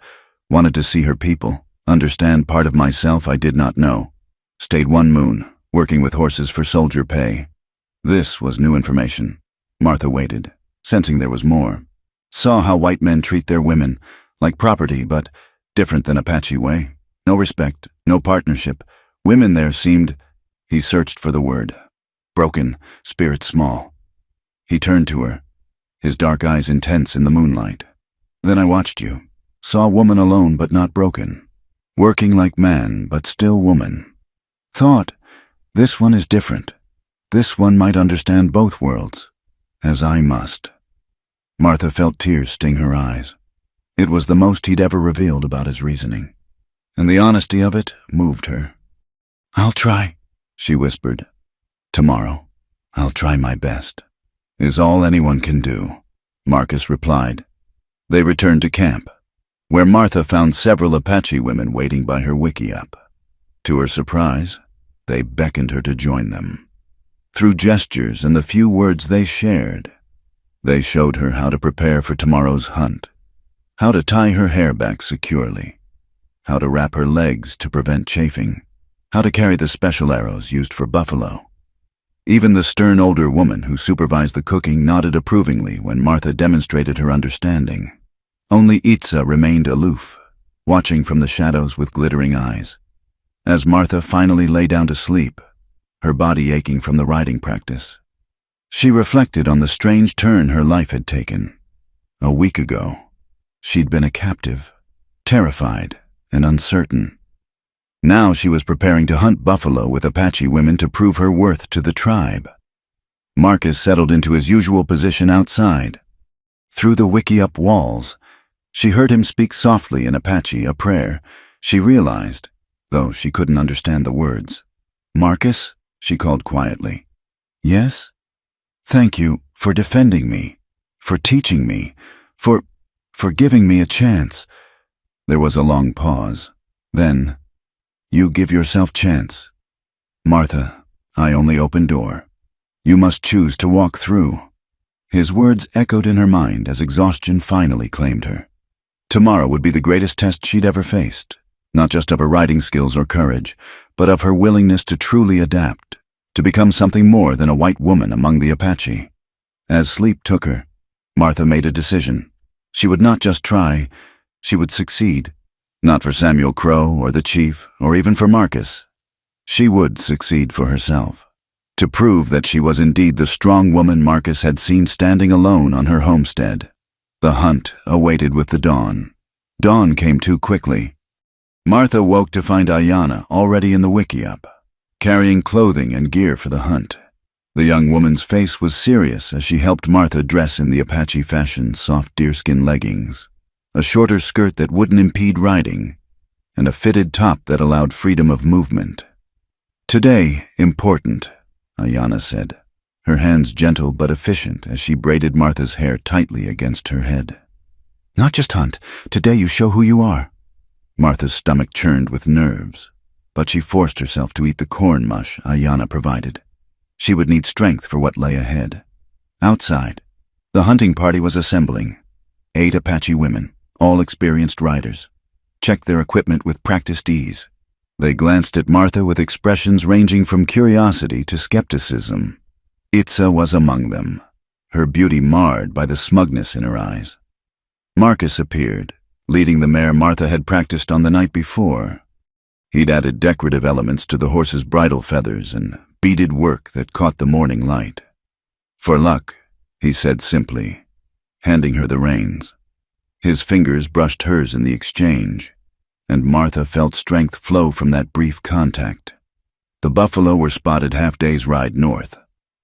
wanted to see her people, understand part of myself I did not know. Stayed 1 moon, working with horses for soldier pay. This was new information. Martha waited, sensing there was more. Saw how white men treat their women, like property, but different than Apache way. No respect, no partnership. Women there seemed, he searched for the word, broken, spirit small. He turned to her, his dark eyes intense in the moonlight. Then I watched you, saw woman alone but not broken, working like man but still woman. Thought, this one is different. This one might understand both worlds, as I must. Martha felt tears sting her eyes. It was the most he'd ever revealed about his reasoning, and the honesty of it moved her. I'll try, she whispered. Tomorrow, I'll try my best, is all anyone can do, Marcus replied. They returned to camp, where Martha found several Apache women waiting by her wickiup. To her surprise, they beckoned her to join them. Through gestures and the few words they shared, they showed her how to prepare for tomorrow's hunt, how to tie her hair back securely, how to wrap her legs to prevent chafing, how to carry the special arrows used for buffalo. Even the stern older woman who supervised the cooking nodded approvingly when Martha demonstrated her understanding. Only Itza remained aloof, watching from the shadows with glittering eyes. As Martha finally lay down to sleep, her body aching from the riding practice, she reflected on the strange turn her life had taken. A week ago, she'd been a captive, terrified and uncertain. Now she was preparing to hunt buffalo with Apache women to prove her worth to the tribe. Marcus settled into his usual position outside. Through the wickiup walls, she heard him speak softly in Apache, a prayer. She realized, though she couldn't understand the words. Marcus, she called quietly. Yes? Thank you for defending me, for teaching me, for giving me a chance. There was a long pause. Then, you give yourself chance. Martha, I only open door. You must choose to walk through. His words echoed in her mind as exhaustion finally claimed her. Tomorrow would be the greatest test she'd ever faced, not just of her riding skills or courage, but of her willingness to truly adapt, to become something more than a white woman among the Apache. As sleep took her, Martha made a decision. She would not just try, she would succeed. Not for Samuel Crow or the chief, or even for Marcus. She would succeed for herself, to prove that she was indeed the strong woman Marcus had seen standing alone on her homestead. The hunt awaited with the dawn. Dawn came too quickly. Martha woke to find Ayanna already in the wickiup, carrying clothing and gear for the hunt. The young woman's face was serious as she helped Martha dress in the Apache fashion soft deerskin leggings, a shorter skirt that wouldn't impede riding, and a fitted top that allowed freedom of movement. Today, important, Ayanna said, her hands gentle but efficient as she braided Martha's hair tightly against her head. Not just hunt, today you show who you are. Martha's stomach churned with nerves, but she forced herself to eat the corn mush Ayanna provided. She would need strength for what lay ahead. Outside, the hunting party was assembling. 8 Apache women, all experienced riders, checked their equipment with practiced ease. They glanced at Martha with expressions ranging from curiosity to skepticism. Itza was among them, her beauty marred by the smugness in her eyes. Marcus appeared, leading the mare Martha had practiced on the night before. He'd added decorative elements to the horse's bridle feathers and beaded work that caught the morning light. "For luck," he said simply, handing her the reins. His fingers brushed hers in the exchange, and Martha felt strength flow from that brief contact. The buffalo were spotted half-day's ride north.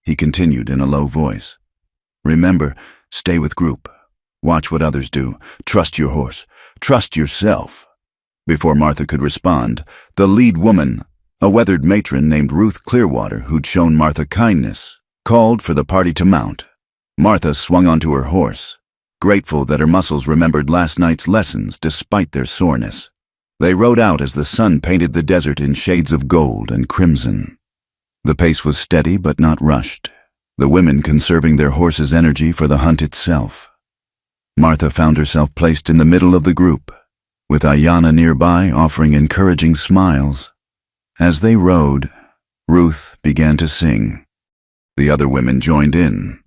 He continued in a low voice. "Remember, stay with group. Watch what others do. Trust your horse. Trust yourself." Before Martha could respond, the lead woman, a weathered matron named Ruth Clearwater who'd shown Martha kindness, called for the party to mount. Martha swung onto her horse, grateful that her muscles remembered last night's lessons despite their soreness. They rode out as the sun painted the desert in shades of gold and crimson. The pace was steady but not rushed, the women conserving their horses' energy for the hunt itself. Martha found herself placed in the middle of the group, with Ayanna nearby offering encouraging smiles. As they rode, Ruth began to sing. The other women joined in,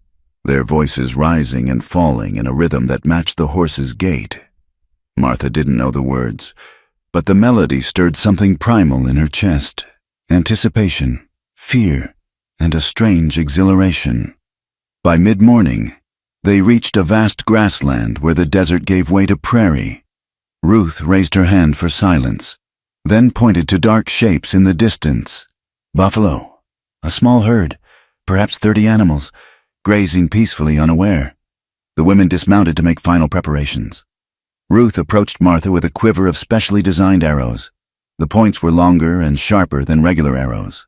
their voices rising and falling in a rhythm that matched the horse's gait. Martha didn't know the words, but the melody stirred something primal in her chest: anticipation, fear, and a strange exhilaration. By mid-morning, they reached a vast grassland where the desert gave way to prairie. Ruth raised her hand for silence, then pointed to dark shapes in the distance. "Buffalo. A small herd, perhaps 30 animals, grazing peacefully unaware." The women dismounted to make final preparations. Ruth approached Martha with a quiver of specially designed arrows. The points were longer and sharper than regular arrows,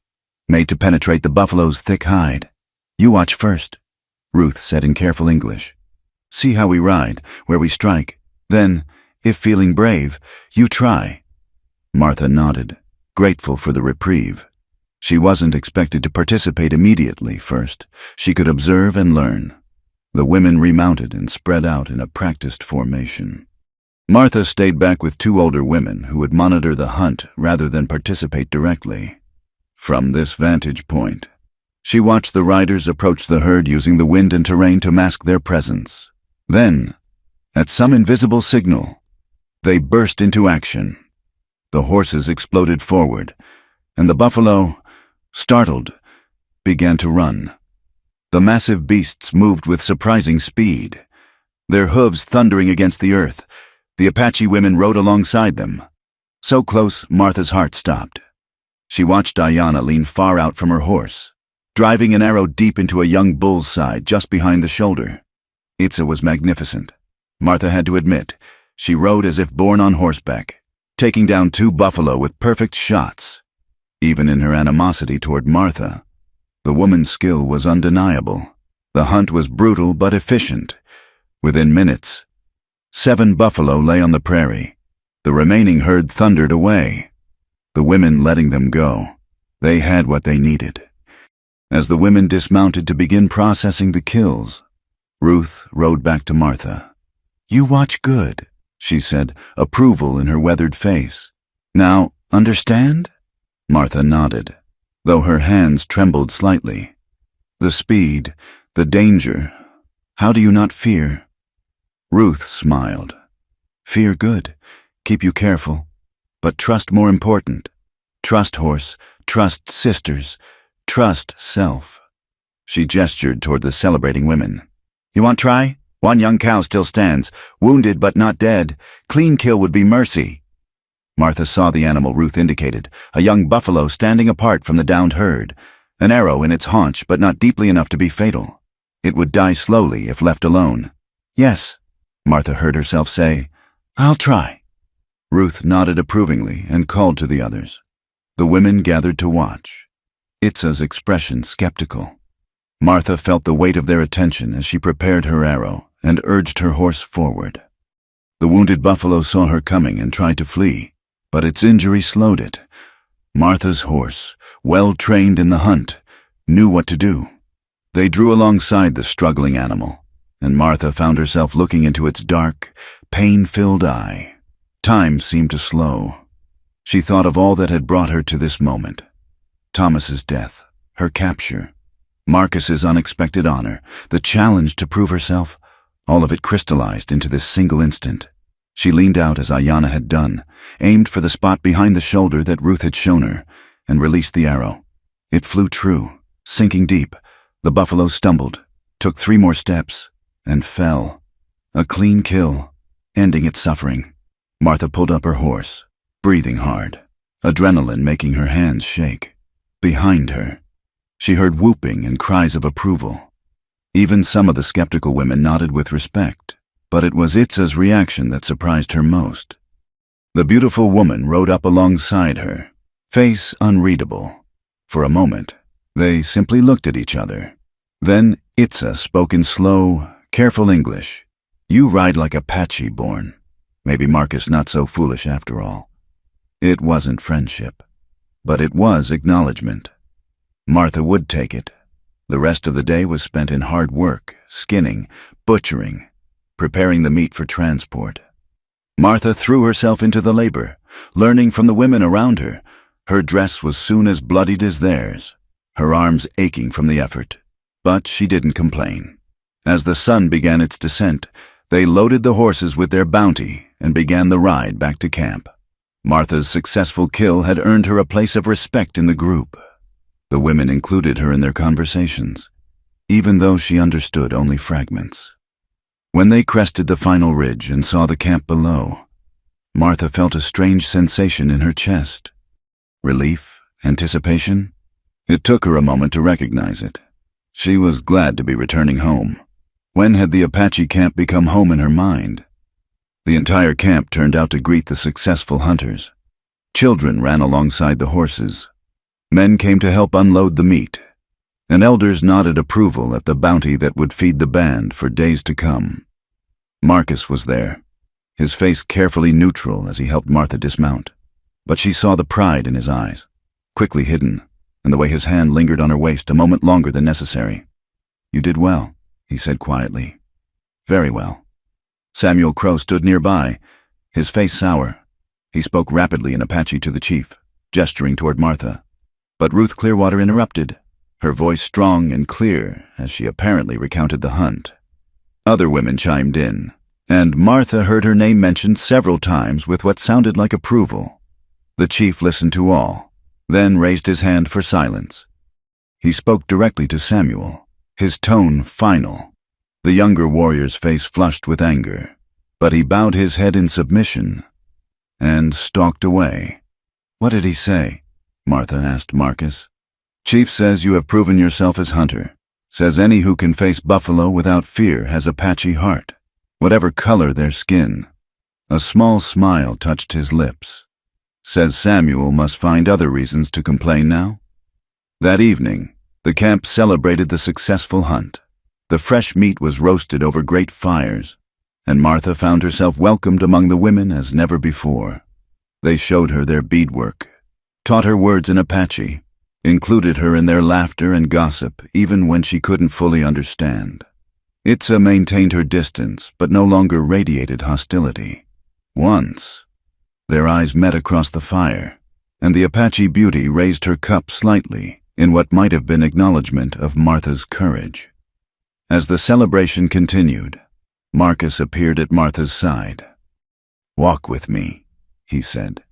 made to penetrate the buffalo's thick hide. "You watch first," Ruth said in careful English. "See how we ride, where we strike. Then, if feeling brave, you try." Martha nodded, grateful for the reprieve. She wasn't expected to participate immediately first. She could observe and learn. The women remounted and spread out in a practiced formation. Martha stayed back with 2 older women who would monitor the hunt rather than participate directly. From this vantage point, she watched the riders approach the herd using the wind and terrain to mask their presence. Then, at some invisible signal, they burst into action. The horses exploded forward, and the buffalo, startled, began to run. The massive beasts moved with surprising speed, their hooves thundering against the earth. The Apache women rode alongside them. So close, Martha's heart stopped. She watched Ayanna lean far out from her horse, driving an arrow deep into a young bull's side just behind the shoulder. Itza was magnificent. Martha had to admit, she rode as if born on horseback, taking down 2 buffalo with perfect shots. Even in her animosity toward Martha, the woman's skill was undeniable. The hunt was brutal but efficient. Within minutes, 7 buffalo lay on the prairie. The remaining herd thundered away, the women letting them go. They had what they needed. As the women dismounted to begin processing the kills, Ruth rode back to Martha. "You watch good," she said, approval in her weathered face. "Now, understand?" Martha nodded, though her hands trembled slightly. "The speed, the danger. How do you not fear?" Ruth smiled. "Fear good, keep you careful, but trust more important. Trust horse, trust sisters, trust self." She gestured toward the celebrating women. "You want try? One young cow still stands, wounded but not dead. Clean kill would be mercy." Martha saw the animal Ruth indicated, a young buffalo standing apart from the downed herd, an arrow in its haunch but not deeply enough to be fatal. It would die slowly if left alone. "Yes," Martha heard herself say, "I'll try." Ruth nodded approvingly and called to the others. The women gathered to watch, Itza's expression skeptical. Martha felt the weight of their attention as she prepared her arrow and urged her horse forward. The wounded buffalo saw her coming and tried to flee, but its injury slowed it. Martha's horse, well trained in the hunt, knew what to do. They drew alongside the struggling animal, and Martha found herself looking into its dark, pain-filled eye. Time seemed to slow. She thought of all that had brought her to this moment. Thomas's death, her capture, Marcus's unexpected honor, the challenge to prove herself, all of it crystallized into this single instant. She leaned out as Ayanna had done, aimed for the spot behind the shoulder that Ruth had shown her, and released the arrow. It flew true, sinking deep. The buffalo stumbled, took 3 more steps, and fell. A clean kill, ending its suffering. Martha pulled up her horse, breathing hard, adrenaline making her hands shake. Behind her, she heard whooping and cries of approval. Even some of the skeptical women nodded with respect, but it was Itza's reaction that surprised her most. The beautiful woman rode up alongside her, face unreadable. For a moment, they simply looked at each other. Then Itza spoke in slow, careful English. "You ride like Apache born. Maybe Marcus not so foolish after all." It wasn't friendship, but it was acknowledgement. Martha would take it. The rest of the day was spent in hard work, skinning, butchering, preparing the meat for transport. Martha threw herself into the labor, learning from the women around her. Her dress was soon as bloodied as theirs, her arms aching from the effort. But she didn't complain. As the sun began its descent, they loaded the horses with their bounty and began the ride back to camp. Martha's successful kill had earned her a place of respect in the group. The women included her in their conversations, even though she understood only fragments. When they crested the final ridge and saw the camp below, Martha felt a strange sensation in her chest. Relief? Anticipation? It took her a moment to recognize it. She was glad to be returning home. When had the Apache camp become home in her mind? The entire camp turned out to greet the successful hunters. Children ran alongside the horses. Men came to help unload the meat, and elders nodded approval at the bounty that would feed the band for days to come. Marcus was there, his face carefully neutral as he helped Martha dismount, but she saw the pride in his eyes, quickly hidden, and the way his hand lingered on her waist a moment longer than necessary. "You did well," he said quietly. "Very well." Samuel Crow stood nearby, his face sour. He spoke rapidly in Apache to the chief, gesturing toward Martha. But Ruth Clearwater interrupted, her voice strong and clear as she apparently recounted the hunt. Other women chimed in, and Martha heard her name mentioned several times with what sounded like approval. The chief listened to all, then raised his hand for silence. He spoke directly to Samuel, his tone final. The younger warrior's face flushed with anger, but he bowed his head in submission and stalked away. "What did he say?" Martha asked Marcus. "Chief says you have proven yourself as hunter. Says any who can face buffalo without fear has Apache heart, whatever color their skin." A small smile touched his lips. Says Samuel must find other reasons to complain now. That evening, the camp celebrated the successful hunt. The fresh meat was roasted over great fires, and Martha found herself welcomed among the women as never before. They showed her their beadwork, taught her words in Apache, included her in their laughter and gossip even when she couldn't fully understand. Itza maintained her distance but no longer radiated hostility. Once, their eyes met across the fire, and the Apache beauty raised her cup slightly in what might have been acknowledgement of Martha's courage. As the celebration continued, Marcus appeared at Martha's side. "Walk with me," he said,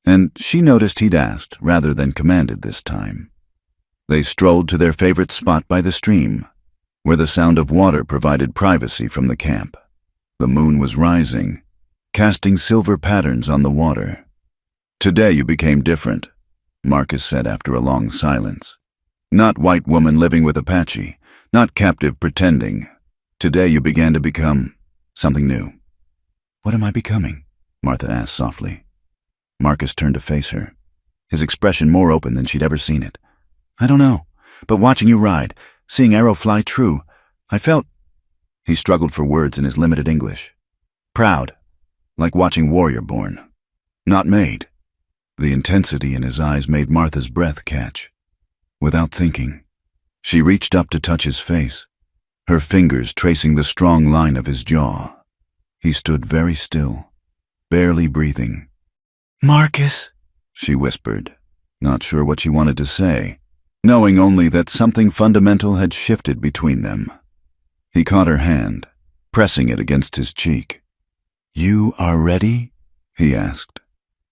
and she noticed he'd asked rather than commanded this time. They strolled to their favorite spot by the stream, where the sound of water provided privacy from the camp. The moon was rising, casting silver patterns on the water. "Today you became different," Marcus said after a long silence. "Not white woman living with Apache, not captive pretending. Today you began to become something new." "What am I becoming?" Martha asked softly. Marcus turned to face her, his expression more open than she'd ever seen it. "I don't know, but watching you ride, seeing arrow fly true, I felt—" He struggled for words in his limited English. "Proud, like watching warrior born. Not made." The intensity in his eyes made Martha's breath catch. Without thinking, she reached up to touch his face, her fingers tracing the strong line of his jaw. He stood very still, barely breathing. "Marcus," she whispered, not sure what she wanted to say, knowing only that something fundamental had shifted between them. He caught her hand, pressing it against his cheek. "You are ready?" he asked,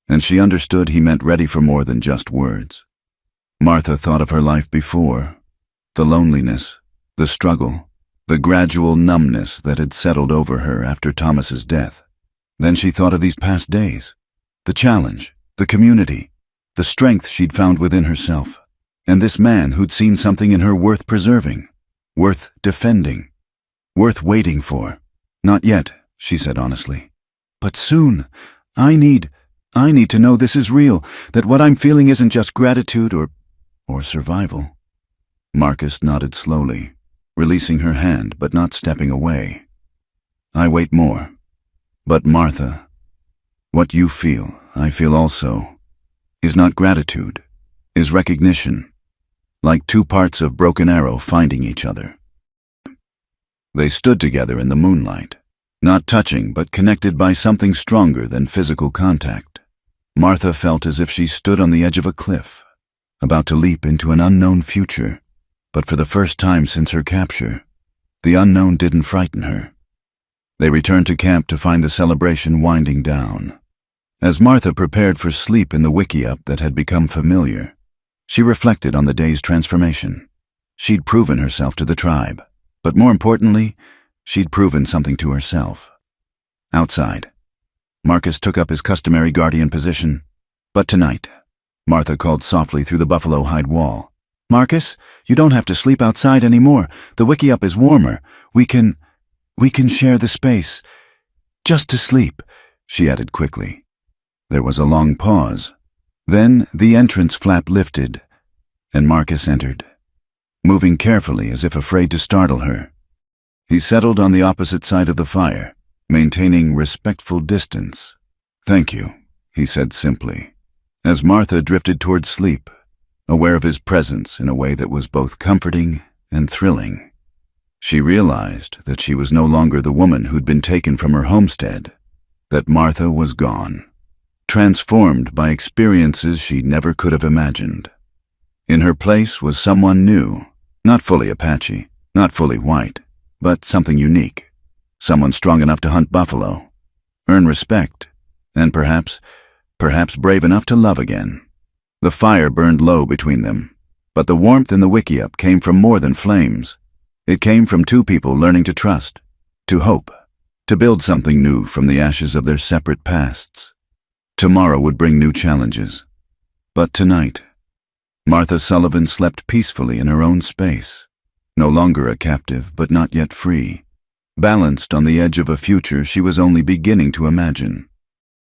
and she understood he meant ready for more than just words. Martha thought of her life before, the loneliness, the struggle, the gradual numbness that had settled over her after Thomas's death. Then she thought of these past days, the challenge, the community, the strength she'd found within herself, and this man who'd seen something in her worth preserving, worth defending, worth waiting for. "Not yet," she said honestly. "But soon. I need to know this is real, that what I'm feeling isn't just gratitude or survival." Marcus nodded slowly, releasing her hand but not stepping away. "I wait more. But Martha, what you feel, I feel also, is not gratitude, is recognition, like two parts of broken arrow finding each other." They stood together in the moonlight, not touching but connected by something stronger than physical contact. Martha felt as if she stood on the edge of a cliff, about to leap into an unknown future, but for the first time since her capture, the unknown didn't frighten her. They returned to camp to find the celebration winding down. As Martha prepared for sleep in the wickiup that had become familiar, she reflected on the day's transformation. She'd proven herself to the tribe, but more importantly, she'd proven something to herself. Outside, Marcus took up his customary guardian position. "But tonight," Martha called softly through the buffalo hide wall. "Marcus, you don't have to sleep outside anymore. The wickiup is warmer. We can share the space. Just to sleep," she added quickly. There was a long pause. Then the entrance flap lifted, and Marcus entered, moving carefully as if afraid to startle her. He settled on the opposite side of the fire, maintaining respectful distance. "Thank you," he said simply, as Martha drifted toward sleep, aware of his presence in a way that was both comforting and thrilling. She realized that she was no longer the woman who'd been taken from her homestead, that Martha was gone, transformed by experiences she never could have imagined. In her place was someone new, not fully Apache, not fully white, but something unique, someone strong enough to hunt buffalo, earn respect, and perhaps brave enough to love again. The fire burned low between them, but the warmth in the wickiup came from more than flames. It came from two people learning to trust, to hope, to build something new from the ashes of their separate pasts. Tomorrow would bring new challenges, but tonight, Martha Sullivan slept peacefully in her own space, no longer a captive but not yet free, balanced on the edge of a future she was only beginning to imagine.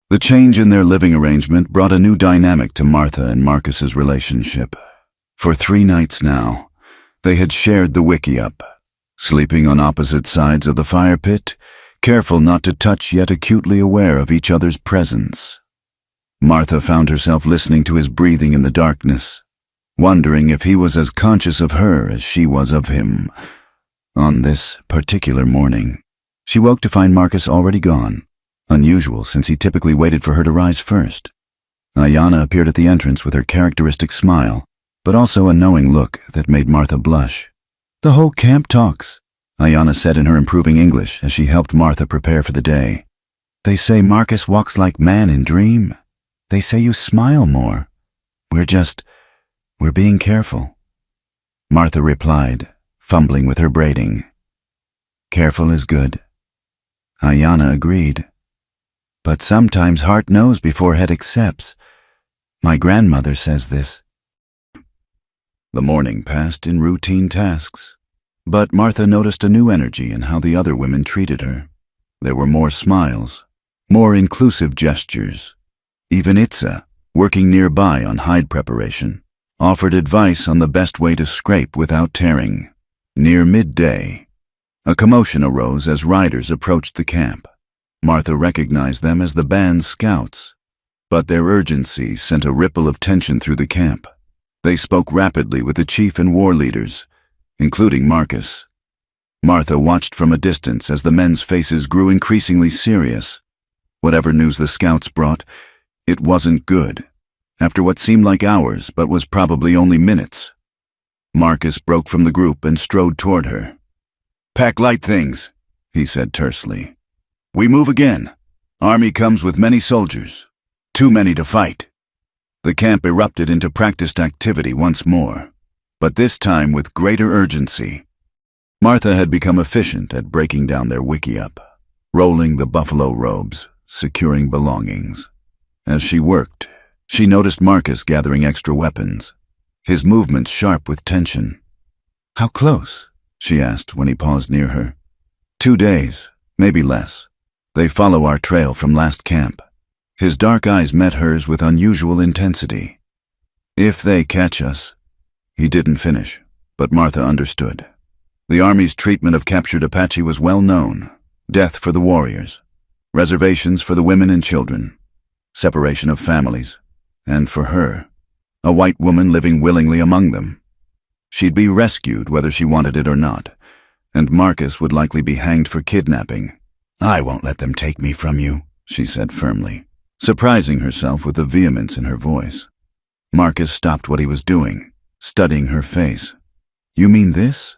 The change in their living arrangement brought a new dynamic to Martha and Marcus's relationship. For 3 nights now, they had shared the wickiup, sleeping on opposite sides of the fire pit, careful not to touch yet acutely aware of each other's presence. Martha found herself listening to his breathing in the darkness, wondering if he was as conscious of her as she was of him. On this particular morning, she woke to find Marcus already gone, unusual since he typically waited for her to rise first. Ayanna appeared at the entrance with her characteristic smile, but also a knowing look that made Martha blush. "The whole camp talks," Ayanna said in her improving English as she helped Martha prepare for the day. "They say Marcus walks like man in dream. They say you smile more. We're being careful." Martha replied, fumbling with her braiding. "Careful is good." Ayanna agreed. "But sometimes heart knows before head accepts. My grandmother says this." The morning passed in routine tasks, but Martha noticed a new energy in how the other women treated her. There were more smiles, more inclusive gestures. Even Itza, working nearby on hide preparation, offered advice on the best way to scrape without tearing. Near midday, a commotion arose as riders approached the camp. Martha recognized them as the band's scouts, but their urgency sent a ripple of tension through the camp. They spoke rapidly with the chief and war leaders, including Marcus. Martha watched from a distance as the men's faces grew increasingly serious. Whatever news the scouts brought, it wasn't good. after what seemed like hours but was probably only minutes. Marcus broke from the group and strode toward her. "Pack light things," he said tersely. "We move again. Army comes with many soldiers. Too many to fight." The camp erupted into practiced activity once more, but this time with greater urgency. Martha had become efficient at breaking down their wickiup, rolling the buffalo robes, securing belongings. As she worked, she noticed Marcus gathering extra weapons, his movements sharp with tension. "How close?" she asked when he paused near her. 2 days, maybe less. They follow our trail from last camp." His dark eyes met hers with unusual intensity. "If they catch us." He didn't finish, but Martha understood. The Army's treatment of captured Apache was well known. Death for the warriors, reservations for the women and children, separation of families, and for her, a white woman living willingly among them. She'd be rescued whether she wanted it or not, and Marcus would likely be hanged for kidnapping. "I won't let them take me from you," she said firmly, surprising herself with the vehemence in her voice. Marcus stopped what he was doing, studying her face. "You mean this?"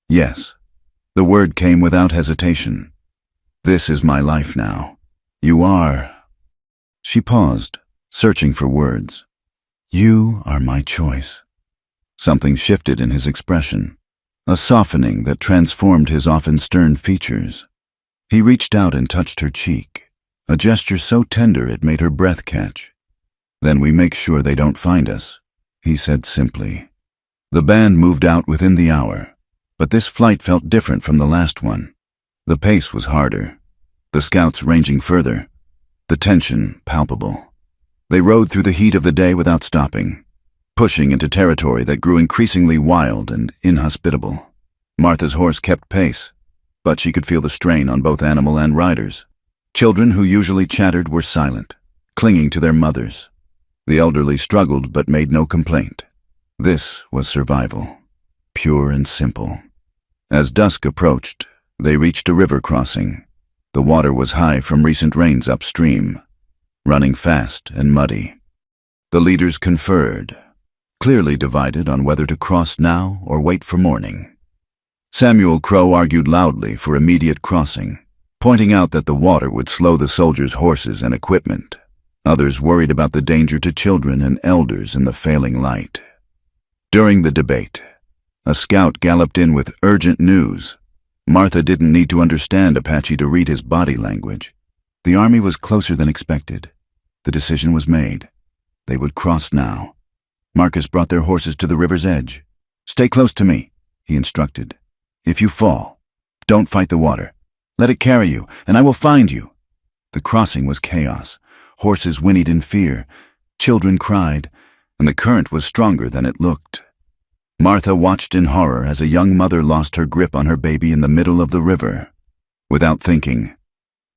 "Yes." The word came without hesitation. "This is my life now. You are—" She paused, searching for words. "You are my choice." Something shifted in his expression, a softening that transformed his often stern features. He reached out and touched her cheek, a gesture so tender it made her breath catch. "Then we make sure they don't find us," he said simply. The band moved out within the hour, but this flight felt different from the last one. The pace was harder, the scouts ranging further, the tension palpable. They rode through the heat of the day without stopping, pushing into territory that grew increasingly wild and inhospitable. Martha's horse kept pace, but she could feel the strain on both animal and riders. Children who usually chattered were silent, clinging to their mothers. The elderly struggled but made no complaint. This was survival, pure and simple. As dusk approached, they reached a river crossing. The water was high from recent rains upstream, running fast and muddy. The leaders conferred, clearly divided on whether to cross now or wait for morning. Samuel Crow argued loudly for immediate crossing, pointing out that the water would slow the soldiers' horses and equipment. Others worried about the danger to children and elders in the failing light. During the debate, a scout galloped in with urgent news. Martha didn't need to understand Apache to read his body language. The Army was closer than expected. The decision was made. They would cross now. Marcus brought their horses to the river's edge. "Stay close to me," he instructed. "If you fall, don't fight the water. Let it carry you, and I will find you." The crossing was chaos. Horses whinnied in fear. Children cried, and the current was stronger than it looked. Martha watched in horror as a young mother lost her grip on her baby in the middle of the river. Without thinking,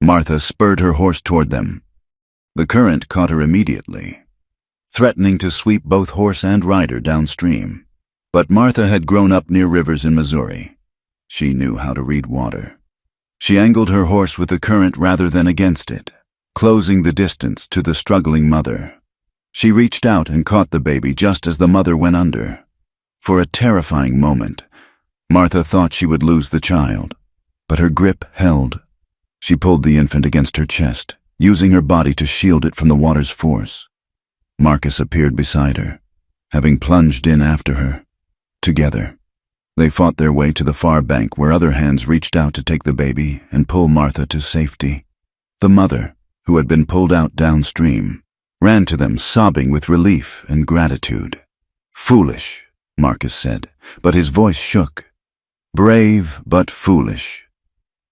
Martha spurred her horse toward them. The current caught her immediately, threatening to sweep both horse and rider downstream. But Martha had grown up near rivers in Missouri. She knew how to read water. She angled her horse with the current rather than against it, closing the distance to the struggling mother. She reached out and caught the baby just as the mother went under. For a terrifying moment, Martha thought she would lose the child, but her grip held. She pulled the infant against her chest, using her body to shield it from the water's force. Marcus appeared beside her, having plunged in after her. Together, they fought their way to the far bank where other hands reached out to take the baby and pull Martha to safety. The mother, who had been pulled out downstream, ran to them sobbing with relief and gratitude. "Foolish," Marcus said, but his voice shook. "Brave but foolish."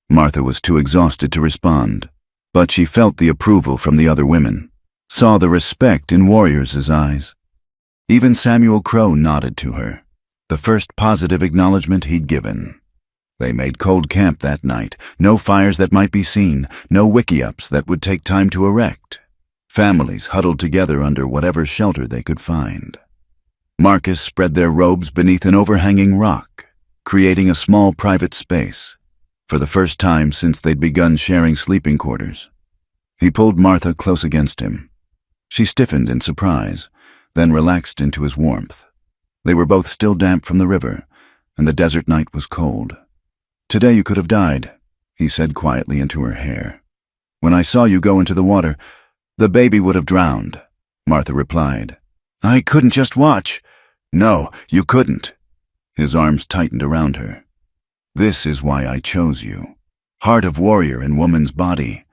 Martha was too exhausted to respond, but she felt the approval from the other women, saw the respect in warriors' eyes. Even Samuel Crow nodded to her, the first positive acknowledgement he'd given. They made cold camp that night, no fires that might be seen, no wickiups that would take time to erect. Families huddled together under whatever shelter they could find. Marcus spread their robes beneath an overhanging rock, creating a small private space, for the first time since they'd begun sharing sleeping quarters. He pulled Martha close against him. She stiffened in surprise, then relaxed into his warmth. They were both still damp from the river, and the desert night was cold. "Today you could have died," he said quietly into her hair. "When I saw you go into the water, the baby would have drowned," Martha replied. "I couldn't just watch." "No, you couldn't." His arms tightened around her. "This is why I chose you. Heart of warrior in woman's body.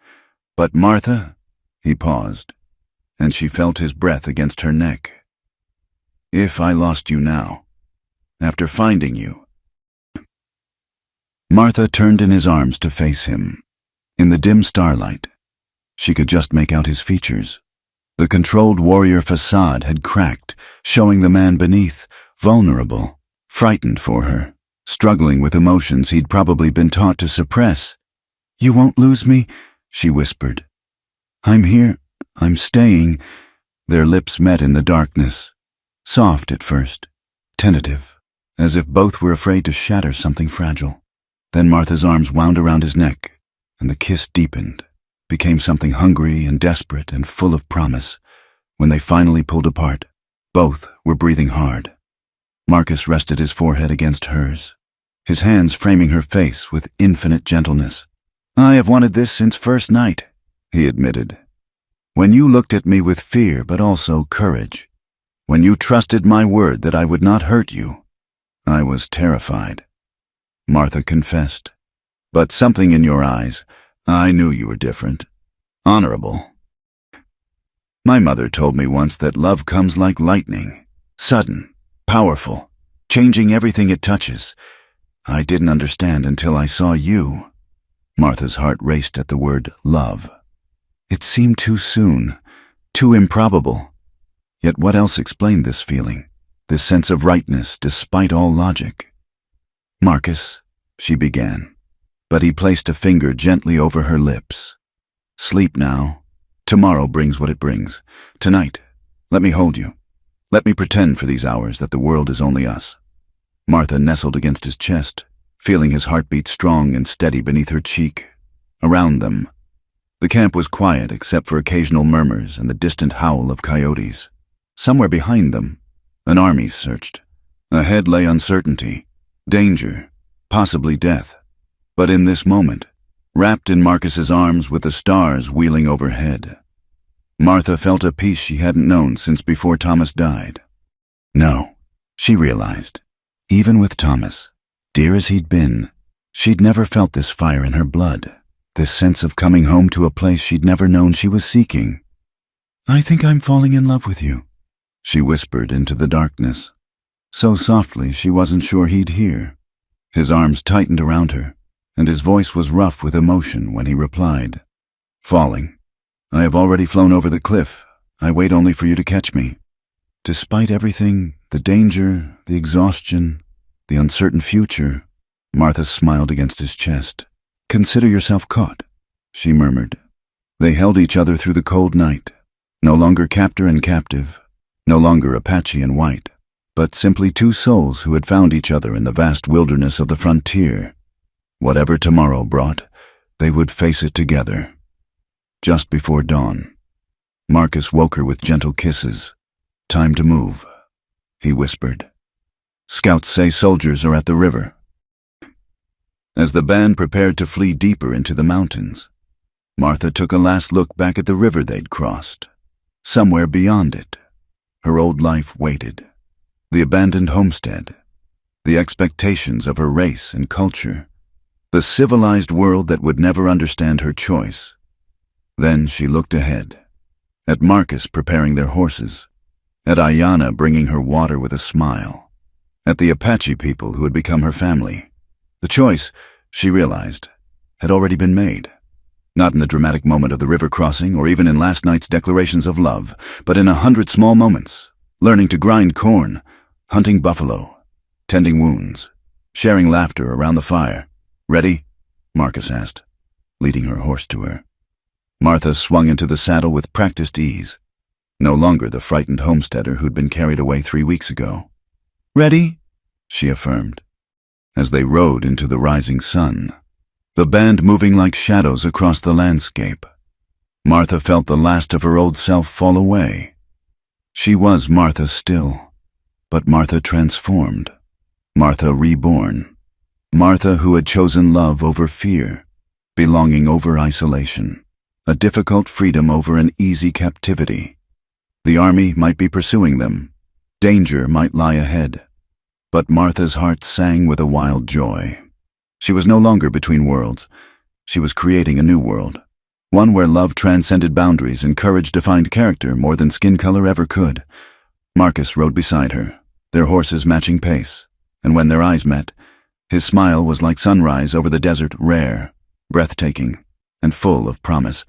But Martha," he paused, and she felt his breath against her neck. "If I lost you now, after finding you." Martha turned in his arms to face him. In the dim starlight, she could just make out his features. The controlled warrior facade had cracked, showing the man beneath, vulnerable, frightened for her, struggling with emotions he'd probably been taught to suppress. "You won't lose me," she whispered. "I'm here. I'm staying." Their lips met in the darkness, soft at first, tentative, as if both were afraid to shatter something fragile. Then Martha's arms wound around his neck, and the kiss deepened, became something hungry and desperate and full of promise. When they finally pulled apart, both were breathing hard. Marcus rested his forehead against hers, his hands framing her face with infinite gentleness. "I have wanted this since first night," he admitted. "When you looked at me with fear but also courage, when you trusted my word that I would not hurt you, I was terrified." Martha confessed. "But something in your eyes, I knew you were different. Honorable. My mother told me once that love comes like lightning, sudden, powerful, changing everything it touches. I didn't understand until I saw you." Martha's heart raced at the word love. It seemed too soon, too improbable. Yet what else explained this feeling, this sense of rightness despite all logic? "Marcus," she began, but he placed a finger gently over her lips. "Sleep now. Tomorrow brings what it brings. Tonight, let me hold you. Let me pretend for these hours that the world is only us." Martha nestled against his chest, feeling his heartbeat strong and steady beneath her cheek. Around them, the camp was quiet except for occasional murmurs and the distant howl of coyotes. Somewhere behind them, an army searched. Ahead lay uncertainty, danger, possibly death. But in this moment, wrapped in Marcus's arms with the stars wheeling overhead, Martha felt a peace she hadn't known since before Thomas died. No, she realized, even with Thomas, dear as he'd been, she'd never felt this fire in her blood, this sense of coming home to a place she'd never known she was seeking. "I think I'm falling in love with you," she whispered into the darkness, so softly she wasn't sure he'd hear. His arms tightened around her, and his voice was rough with emotion when he replied, "Falling. I have already flown over the cliff. I wait only for you to catch me." Despite everything, the danger, the exhaustion, the uncertain future, Martha smiled against his chest. "Consider yourself caught," she murmured. They held each other through the cold night, no longer captor and captive, no longer Apache and white, but simply two souls who had found each other in the vast wilderness of the frontier. Whatever tomorrow brought, they would face it together. Just before dawn, Marcus woke her with gentle kisses. "Time to move," he whispered. "Scouts say soldiers are at the river." As the band prepared to flee deeper into the mountains, Martha took a last look back at the river they'd crossed. Somewhere beyond it, her old life waited. The abandoned homestead, the expectations of her race and culture, the civilized world that would never understand her choice. Then she looked ahead, at Marcus preparing their horses, at Ayanna bringing her water with a smile, at the Apache people who had become her family. The choice, she realized, had already been made. Not in the dramatic moment of the river crossing or even in last night's declarations of love, but in 100 small moments, learning to grind corn, hunting buffalo, tending wounds, sharing laughter around the fire. "Ready?" Marcus asked, leading her horse to her. Martha swung into the saddle with practiced ease, no longer the frightened homesteader who'd been carried away 3 weeks ago. "Ready?" she affirmed. As they rode into the rising sun, the band moving like shadows across the landscape, Martha felt the last of her old self fall away. She was Martha still, but Martha transformed. Martha reborn. Martha who had chosen love over fear, belonging over isolation, a difficult freedom over an easy captivity. The army might be pursuing them. Danger might lie ahead. But Martha's heart sang with a wild joy. She was no longer between worlds. She was creating a new world. One where love transcended boundaries and courage defined character more than skin color ever could. Marcus rode beside her, their horses matching pace, and when their eyes met, his smile was like sunrise over the desert, rare, breathtaking, and full of promise.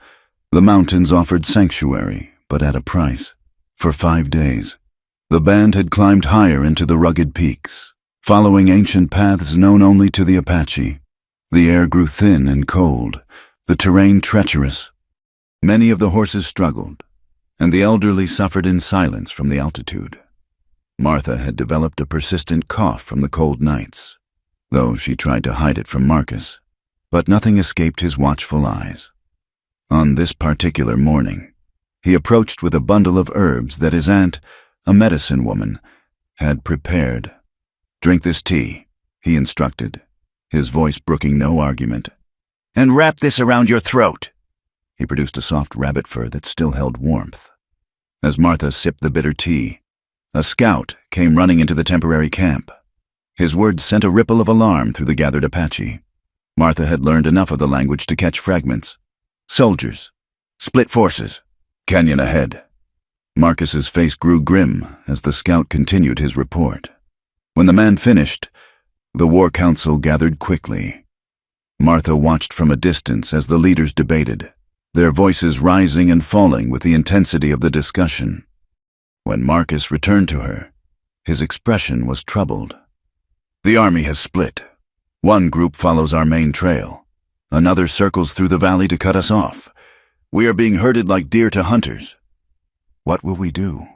The mountains offered sanctuary, but at a price. For 5 days, the band had climbed higher into the rugged peaks, following ancient paths known only to the Apache. The air grew thin and cold, the terrain treacherous. Many of the horses struggled, and the elderly suffered in silence from the altitude. Martha had developed a persistent cough from the cold nights, though she tried to hide it from Marcus, but nothing escaped his watchful eyes. On this particular morning, he approached with a bundle of herbs that his aunt, a medicine woman, had prepared. "Drink this tea," he instructed, his voice brooking no argument. "And wrap this around your throat." He produced a soft rabbit fur that still held warmth. As Martha sipped the bitter tea, a scout came running into the temporary camp. His words sent a ripple of alarm through the gathered Apache. Martha had learned enough of the language to catch fragments. "Soldiers. Split forces. Canyon ahead." Marcus's face grew grim as the scout continued his report. When the man finished, the war council gathered quickly. Martha watched from a distance as the leaders debated, their voices rising and falling with the intensity of the discussion. When Marcus returned to her, his expression was troubled. "The army has split. One group follows our main trail. Another circles through the valley to cut us off. We are being herded like deer to hunters. What will we do?"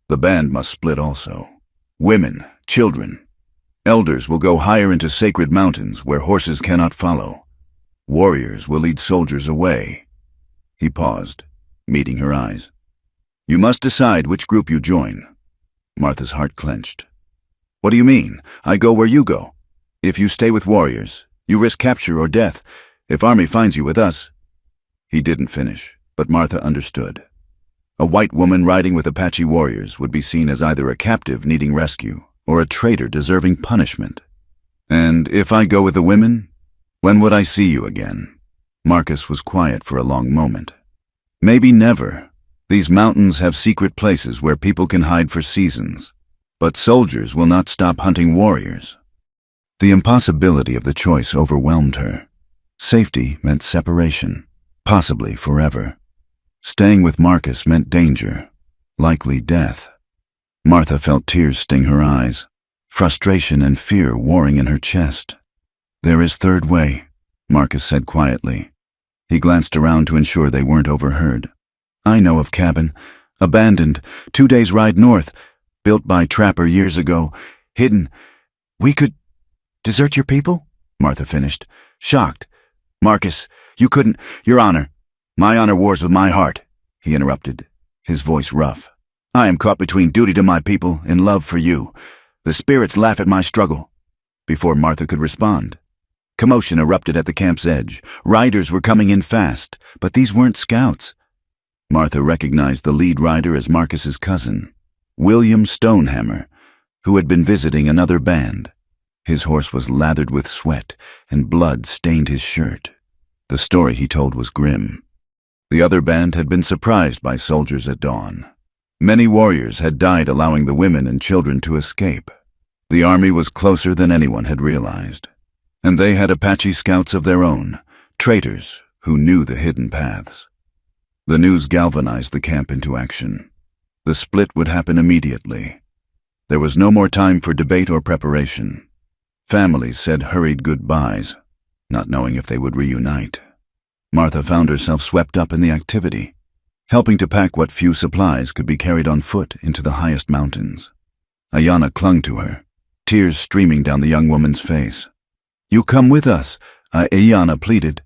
"The band must split also. Women, children, elders will go higher into sacred mountains where horses cannot follow. Warriors will lead soldiers away." He paused, meeting her eyes. "You must decide which group you join." Martha's heart clenched. "What do you mean? I go where you go. If you stay with warriors, you risk capture or death. If army finds you with us—" He didn't finish, but Martha understood. A white woman riding with Apache warriors would be seen as either a captive needing rescue or a traitor deserving punishment. "And if I go with the women, when would I see you again?" Marcus was quiet for a long moment. "Maybe never. These mountains have secret places where people can hide for seasons. But soldiers will not stop hunting warriors." The impossibility of the choice overwhelmed her. Safety meant separation, possibly forever. Staying with Marcus meant danger, likely death. Martha felt tears sting her eyes, frustration and fear warring in her chest. "There is third way," Marcus said quietly. He glanced around to ensure they weren't overheard. "I know of cabin, abandoned, 2 days' ride north, built by trapper years ago, hidden. We could desert your people?" Martha finished, shocked. "Marcus, you couldn't, Your Honor." "My honor wars with my heart," he interrupted, his voice rough. "I am caught between duty to my people and love for you. The spirits laugh at my struggle." Before Martha could respond, commotion erupted at the camp's edge. Riders were coming in fast, but these weren't scouts. Martha recognized the lead rider as Marcus's cousin, William Stonehammer, who had been visiting another band. His horse was lathered with sweat, and blood stained his shirt. The story he told was grim. The other band had been surprised by soldiers at dawn. Many warriors had died allowing the women and children to escape. The army was closer than anyone had realized. And they had Apache scouts of their own, traitors who knew the hidden paths. The news galvanized the camp into action. The split would happen immediately. There was no more time for debate or preparation. Families said hurried goodbyes, not knowing if they would reunite. Martha found herself swept up in the activity, helping to pack what few supplies could be carried on foot into the highest mountains. Ayanna clung to her, tears streaming down the young woman's face. "You come with us," Ayanna pleaded.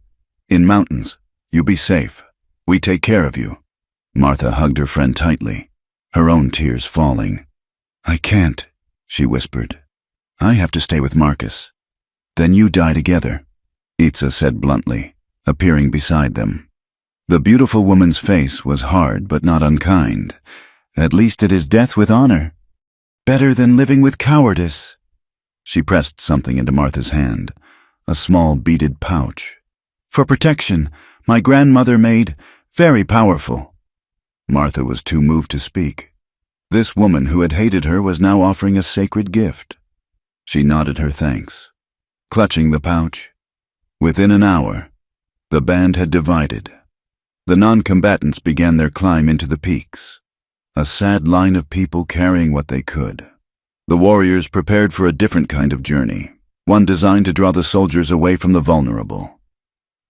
"In mountains, you be safe. We take care of you." Martha hugged her friend tightly, her own tears falling. "I can't," she whispered. "I have to stay with Marcus." "Then you die together," Itza said bluntly, appearing beside them. The beautiful woman's face was hard but not unkind. "At least it is death with honor. Better than living with cowardice." She pressed something into Martha's hand, a small beaded pouch. "For protection, my grandmother made, very powerful." Martha was too moved to speak. This woman who had hated her was now offering a sacred gift. She nodded her thanks, clutching the pouch. Within an hour, the band had divided. The non-combatants began their climb into the peaks, a sad line of people carrying what they could. The warriors prepared for a different kind of journey, one designed to draw the soldiers away from the vulnerable.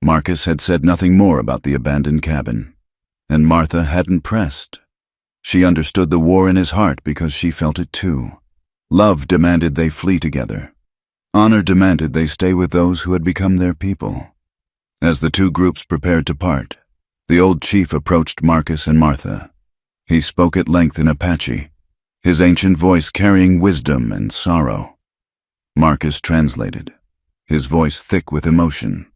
Marcus had said nothing more about the abandoned cabin, and Martha hadn't pressed. She understood the war in his heart because she felt it too. Love demanded they flee together. Honor demanded they stay with those who had become their people. As the two groups prepared to part, the old chief approached Marcus and Martha. He spoke at length in Apache, his ancient voice carrying wisdom and sorrow. Marcus translated, his voice thick with emotion.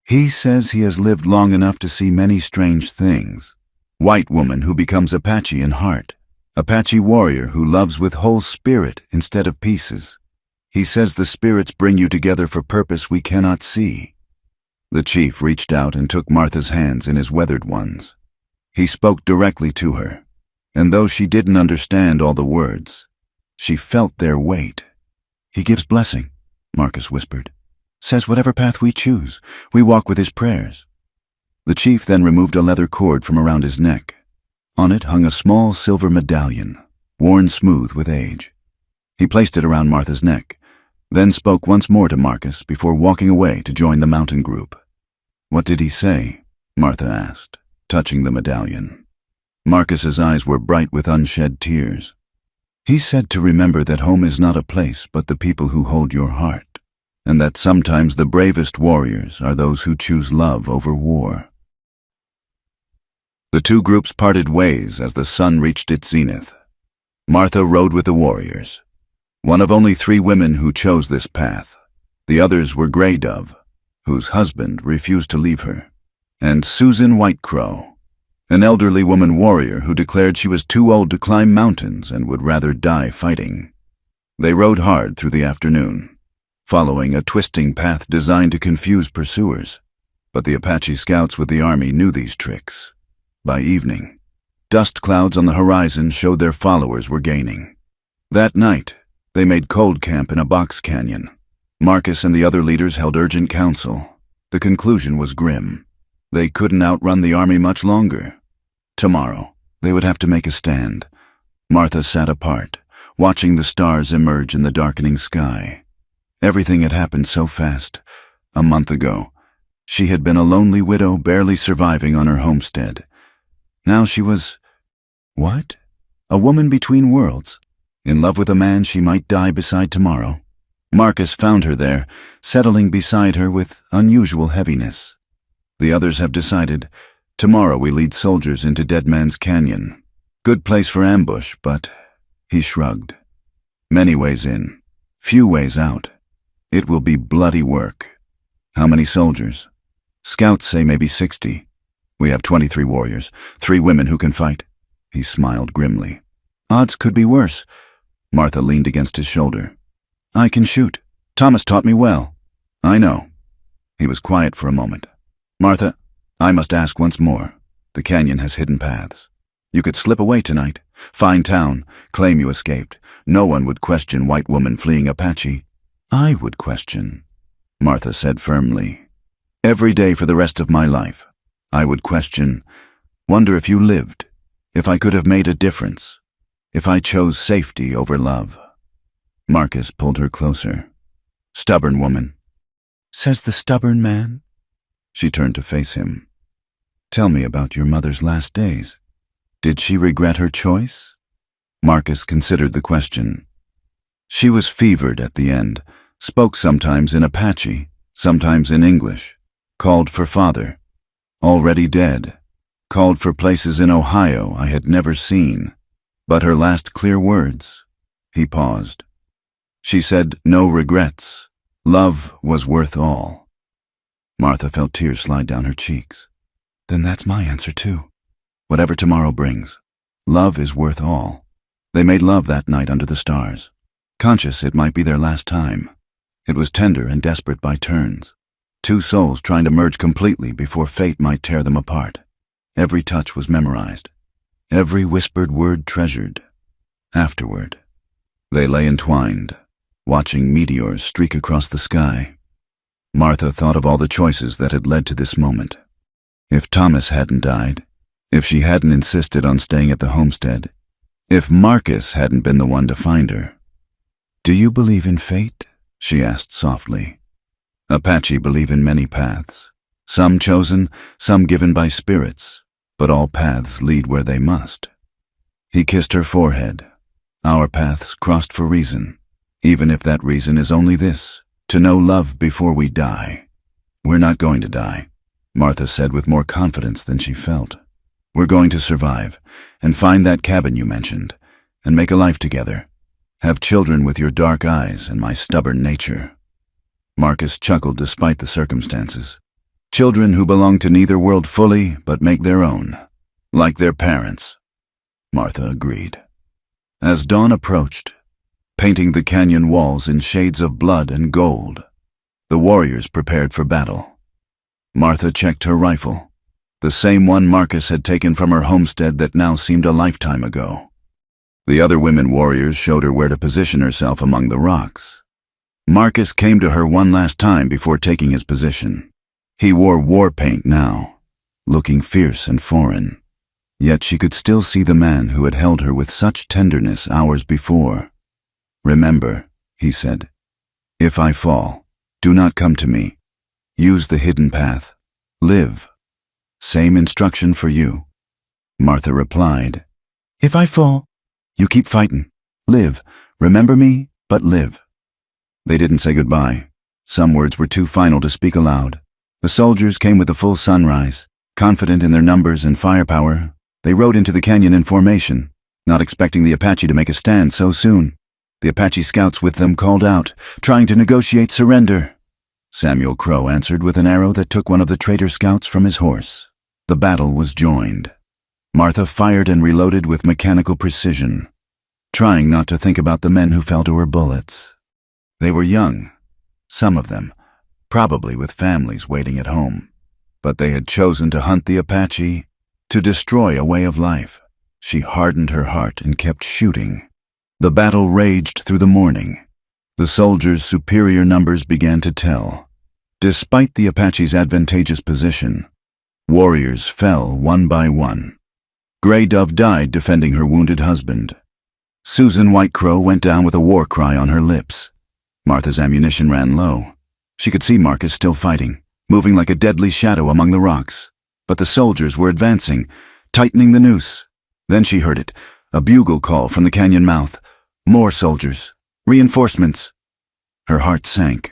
"He says he has lived long enough to see many strange things. White woman who becomes Apache in heart. Apache warrior who loves with whole spirit instead of pieces. He says the spirits bring you together for purpose we cannot see." The chief reached out and took Martha's hands in his weathered ones. He spoke directly to her, and though she didn't understand all the words, she felt their weight. "He gives blessing," Marcus whispered. "Says whatever path we choose, we walk with his prayers." The chief then removed a leather cord from around his neck. On it hung a small silver medallion, worn smooth with age. He placed it around Martha's neck, then spoke once more to Marcus before walking away to join the mountain group. "What did he say?" Martha asked, touching the medallion. Marcus's eyes were bright with unshed tears. "He said to remember that home is not a place but the people who hold your heart, and that sometimes the bravest warriors are those who choose love over war." The two groups parted ways as the sun reached its zenith. Martha rode with the warriors, one of only 3 women who chose this path. The others were Grey Dove, whose husband refused to leave her, and Susan Whitecrow, an elderly woman warrior who declared she was too old to climb mountains and would rather die fighting. They rode hard through the afternoon, following a twisting path designed to confuse pursuers. But the Apache scouts with the army knew these tricks. By evening, dust clouds on the horizon showed their followers were gaining. That night, they made cold camp in a box canyon. Marcus and the other leaders held urgent council. The conclusion was grim. They couldn't outrun the army much longer. Tomorrow, they would have to make a stand. Martha sat apart, watching the stars emerge in the darkening sky. Everything had happened so fast. A month ago, she had been a lonely widow barely surviving on her homestead. Now she was... what? A woman between worlds, in love with a man she might die beside tomorrow. Marcus found her there, settling beside her with unusual heaviness. The others have decided, tomorrow we lead soldiers into Dead Man's Canyon. Good place for ambush, but... He shrugged. Many ways in, few ways out. It will be bloody work. How many soldiers? Scouts say maybe 60. We have 23 warriors, 3 women who can fight. He smiled grimly. Odds could be worse. Martha leaned against his shoulder. I can shoot. Thomas taught me well. I know. He was quiet for a moment. Martha, I must ask once more. The canyon has hidden paths. You could slip away tonight, find town, claim you escaped. No one would question white woman fleeing Apache. I would question, Martha said firmly. Every day for the rest of my life, I would question, wonder if you lived, if I could have made a difference, if I chose safety over love. Marcus pulled her closer. Stubborn woman. Says the stubborn man. She turned to face him. Tell me about your mother's last days. Did she regret her choice? Marcus considered the question. She was fevered at the end, spoke sometimes in Apache, sometimes in English, called for father. Already dead. called for places in Ohio I had never seen, but her last clear words, he paused. She said, "No regrets. Love was worth all." Martha felt tears slide down her cheeks. Then that's my answer too. Whatever tomorrow brings, love is worth all. They made love that night under the stars, conscious it might be their last time. It was tender and desperate by turns. Two souls trying to merge completely before fate might tear them apart. Every touch was memorized, every whispered word treasured. Afterward, they lay entwined, watching meteors streak across the sky. Martha thought of all the choices that had led to this moment. If Thomas hadn't died, if she hadn't insisted on staying at the homestead, if Marcus hadn't been the one to find her. "Do you believe in fate?" she asked softly. Apache believe in many paths, some chosen, some given by spirits, but all paths lead where they must. He kissed her forehead. Our paths crossed for reason, even if that reason is only this, to know love before we die. "We're not going to die," Martha said with more confidence than she felt. "We're going to survive, and find that cabin you mentioned, and make a life together. Have children with your dark eyes and my stubborn nature." Marcus chuckled despite the circumstances. Children who belong to neither world fully, but make their own, like their parents. Martha agreed. As dawn approached, painting the canyon walls in shades of blood and gold, the warriors prepared for battle. Martha checked her rifle, the same one Marcus had taken from her homestead that now seemed a lifetime ago. The other women warriors showed her where to position herself among the rocks. Marcus came to her one last time before taking his position. He wore war paint now, looking fierce and foreign. Yet she could still see the man who had held her with such tenderness hours before. "Remember," he said, "if I fall, do not come to me. Use the hidden path. Live. Same instruction for you." Martha replied, "If I fall, you keep fighting. Live. Remember me, but live." They didn't say goodbye. Some words were too final to speak aloud. The soldiers came with the full sunrise. Confident in their numbers and firepower, they rode into the canyon in formation, not expecting the Apache to make a stand so soon. The Apache scouts with them called out, trying to negotiate surrender. Samuel Crow answered with an arrow that took one of the traitor scouts from his horse. The battle was joined. Martha fired and reloaded with mechanical precision, trying not to think about the men who fell to her bullets. They were young, some of them, probably with families waiting at home. But they had chosen to hunt the Apache, to destroy a way of life. She hardened her heart and kept shooting. The battle raged through the morning. The soldiers' superior numbers began to tell. Despite the Apache's advantageous position, warriors fell one by one. Gray Dove died defending her wounded husband. Susan White Crow went down with a war cry on her lips. Martha's ammunition ran low. She could see Marcus still fighting, moving like a deadly shadow among the rocks. But the soldiers were advancing, tightening the noose. Then she heard it, a bugle call from the canyon mouth. More soldiers. Reinforcements. Her heart sank.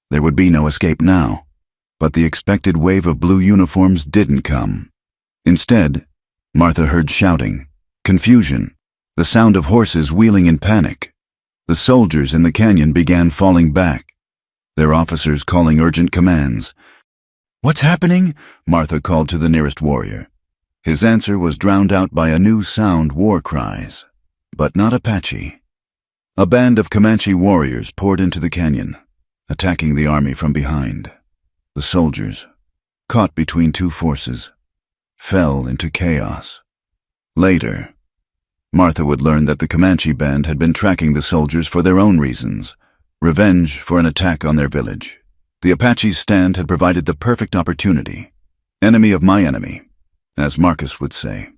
There would be no escape now. But the expected wave of blue uniforms didn't come. Instead, Martha heard shouting, confusion, the sound of horses wheeling in panic. The soldiers in the canyon began falling back, their officers calling urgent commands. "What's happening?" Martha called to the nearest warrior. His answer was drowned out by a new sound, war cries, but not Apache. A band of Comanche warriors poured into the canyon, attacking the army from behind. The soldiers, caught between two forces, fell into chaos. Later, Martha would learn that the Comanche band had been tracking the soldiers for their own reasons, revenge for an attack on their village. The Apache's stand had provided the perfect opportunity. Enemy of my enemy, as Marcus would say.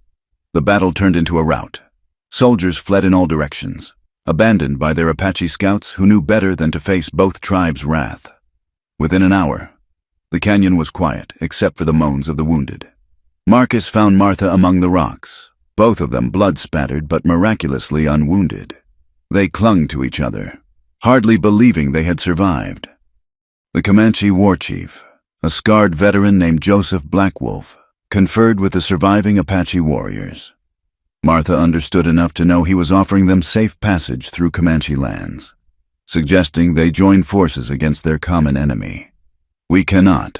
The battle turned into a rout. Soldiers fled in all directions, abandoned by their Apache scouts who knew better than to face both tribes' wrath. Within an hour, the canyon was quiet except for the moans of the wounded. Marcus found Martha among the rocks, both of them blood-spattered but miraculously unwounded. They clung to each other, hardly believing they had survived. The Comanche war chief, a scarred veteran named Joseph Blackwolf, conferred with the surviving Apache warriors. Martha understood enough to know he was offering them safe passage through Comanche lands, suggesting they join forces against their common enemy. "We cannot,"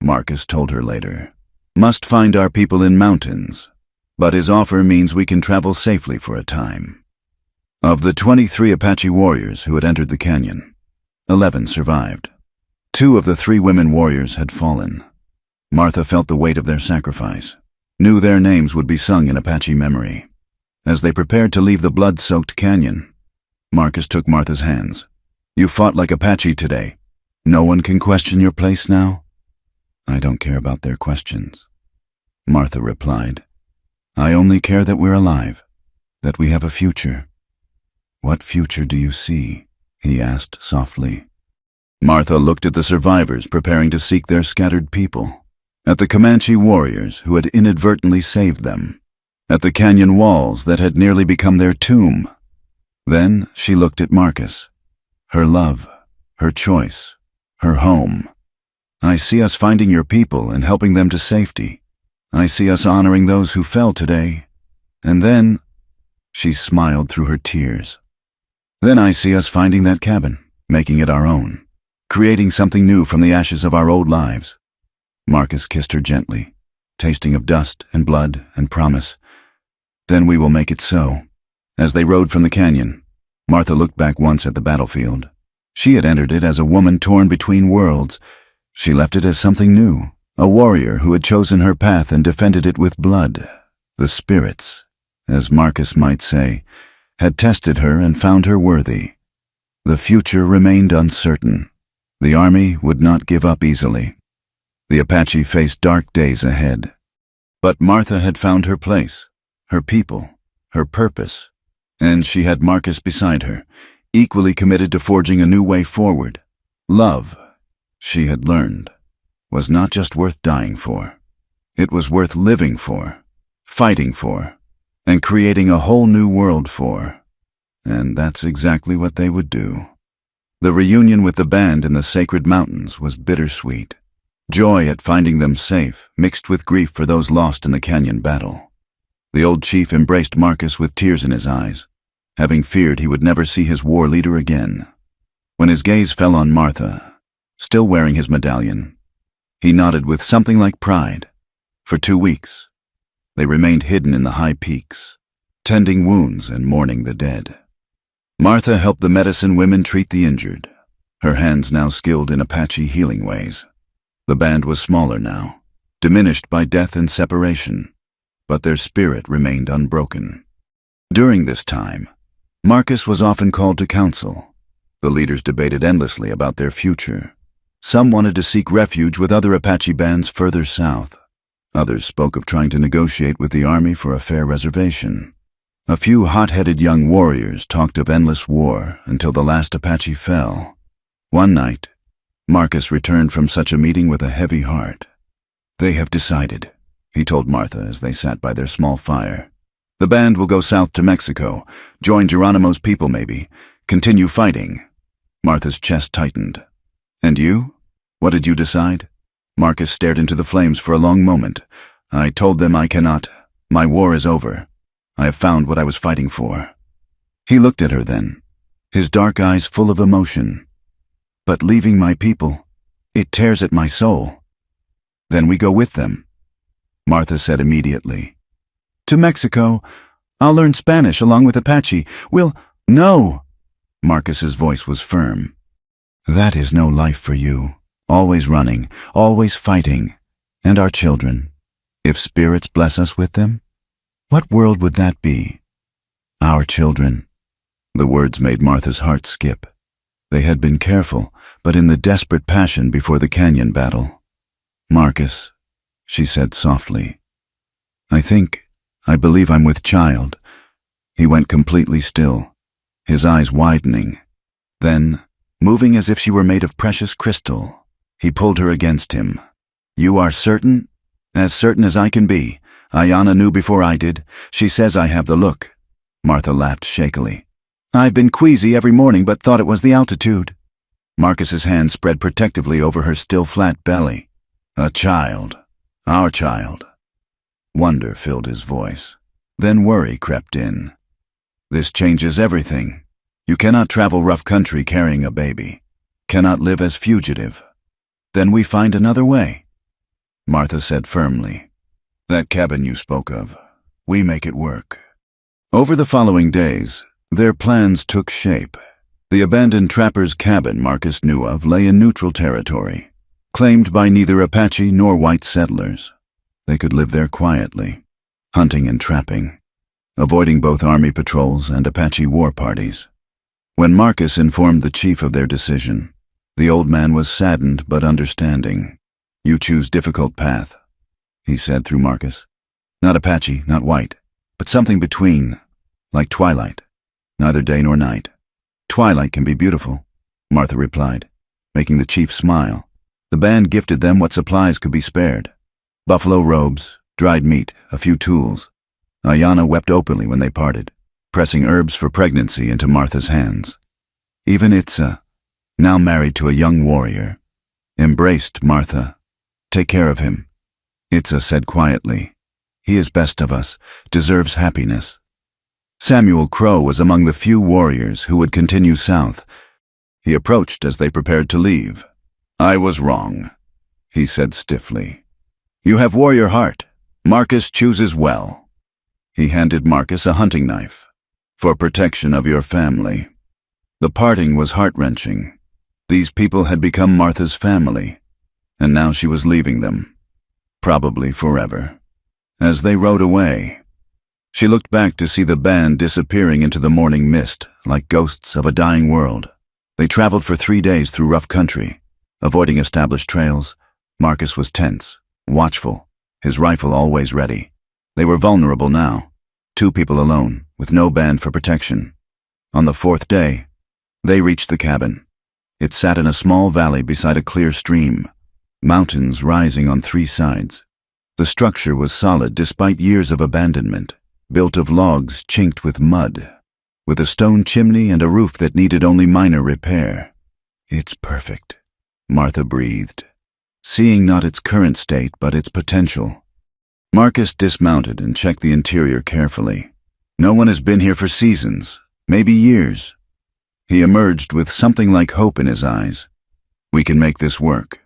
Marcus told her later. "Must find our people in mountains, but his offer means we can travel safely for a time." Of the 23 Apache warriors who had entered the canyon, 11 survived. 2 of the 3 women warriors had fallen. Martha felt the weight of their sacrifice, knew their names would be sung in Apache memory. As they prepared to leave the blood-soaked canyon, Marcus took Martha's hands. "You fought like Apache today. No one can question your place now?" "I don't care about their questions," Martha replied. "I only care that we're alive, that we have a future." "What future do you see?" he asked softly. Martha looked at the survivors preparing to seek their scattered people, at the Comanche warriors who had inadvertently saved them, at the canyon walls that had nearly become their tomb. Then she looked at Marcus, her love, her choice, her home. "I see us finding your people and helping them to safety. I see us honoring those who fell today. And then," she smiled through her tears, "then I see us finding that cabin, making it our own, creating something new from the ashes of our old lives." Marcus kissed her gently, tasting of dust and blood and promise. "Then we will make it so." As they rode from the canyon, Martha looked back once at the battlefield. She had entered it as a woman torn between worlds. She left it as something new, a warrior who had chosen her path and defended it with blood. The spirits, as Marcus might say, had tested her and found her worthy. The future remained uncertain. The army would not give up easily. The Apache faced dark days ahead. But Martha had found her place, her people, her purpose, and she had Marcus beside her, equally committed to forging a new way forward. Love, she had learned, was not just worth dying for. It was worth living for, fighting for, and creating a whole new world for. And that's exactly what they would do. The reunion with the band in the sacred mountains was bittersweet. Joy at finding them safe, mixed with grief for those lost in the canyon battle. The old chief embraced Marcus with tears in his eyes, having feared he would never see his war leader again. When his gaze fell on Martha, still wearing his medallion, he nodded with something like pride. For 2 weeks, they remained hidden in the high peaks, tending wounds and mourning the dead. Martha helped the medicine women treat the injured, her hands now skilled in Apache healing ways. The band was smaller now, diminished by death and separation, but their spirit remained unbroken. During this time, Marcus was often called to council. The leaders debated endlessly about their future. Some wanted to seek refuge with other Apache bands further south. Others spoke of trying to negotiate with the army for a fair reservation. A few hot-headed young warriors talked of endless war until the last Apache fell. One night, Marcus returned from such a meeting with a heavy heart. "They have decided," he told Martha as they sat by their small fire. "The band will go south to Mexico, join Geronimo's people maybe, continue fighting." Martha's chest tightened. "And you? What did you decide?" Marcus stared into the flames for a long moment. "I told them I cannot. My war is over. I have found what I was fighting for." He looked at her then, his dark eyes full of emotion. "But leaving my people, it tears at my soul." "Then we go with them," Martha said immediately. "To Mexico. I'll learn Spanish along with Apache. We'll—" "No!" Marcus's voice was firm. "That is no life for you. Always running, always fighting. And our children. If spirits bless us with them, what world would that be? Our children." The words made Martha's heart skip. They had been careful, but in the desperate passion before the canyon battle. "Marcus," she said softly, I believe I'm with child." He went completely still, his eyes widening. Then, moving as if she were made of precious crystal, he pulled her against him. "You are certain?" "As certain as I can be. Ayana knew before I did. She says I have the look." Martha laughed shakily. "I've been queasy every morning but thought it was the altitude." Marcus's hand spread protectively over her still flat belly. "A child. Our child. Wonder filled his voice. Then worry crept in. This changes everything. You cannot travel rough country carrying a baby. Cannot live as fugitive. Then we find another way, Martha said firmly. That cabin you spoke of, we make it work. Over the following days, their plans took shape. The abandoned trapper's cabin Marcus knew of lay in neutral territory, claimed by neither Apache nor white settlers. They could live there quietly, hunting and trapping, avoiding both army patrols and Apache war parties. When Marcus informed the chief of their decision, the old man was saddened but understanding. You choose difficult path, he said through Marcus. Not Apache, not white, but something between, like twilight, neither day nor night. Twilight can be beautiful, Martha replied, making the chief smile. The band gifted them what supplies could be spared. Buffalo robes, dried meat, a few tools. Ayanna wept openly when they parted, pressing herbs for pregnancy into Martha's hands. Even Itza, now married to a young warrior, embraced Martha. Take care of him, Itza said quietly. He is best of us, deserves happiness. Samuel Crow was among the few warriors who would continue south. He approached as they prepared to leave. I was wrong, he said stiffly. You have warrior heart. Marcus chooses well. He handed Marcus a hunting knife. For protection of your family. The parting was heart-wrenching. These people had become Martha's family, and now she was leaving them, probably forever. As they rode away, she looked back to see the band disappearing into the morning mist like ghosts of a dying world. They traveled for 3 days through rough country, avoiding established trails. Marcus was tense, watchful, his rifle always ready. They were vulnerable now, 2 people alone, with no band for protection. On the 4th day, they reached the cabin. It sat in a small valley beside a clear stream, mountains rising on 3 sides. The structure was solid despite years of abandonment, built of logs chinked with mud, with a stone chimney and a roof that needed only minor repair. It's perfect, Martha breathed, seeing not its current state but its potential. Marcus dismounted and checked the interior carefully. No one has been here for seasons, maybe years. He emerged with something like hope in his eyes. We can make this work.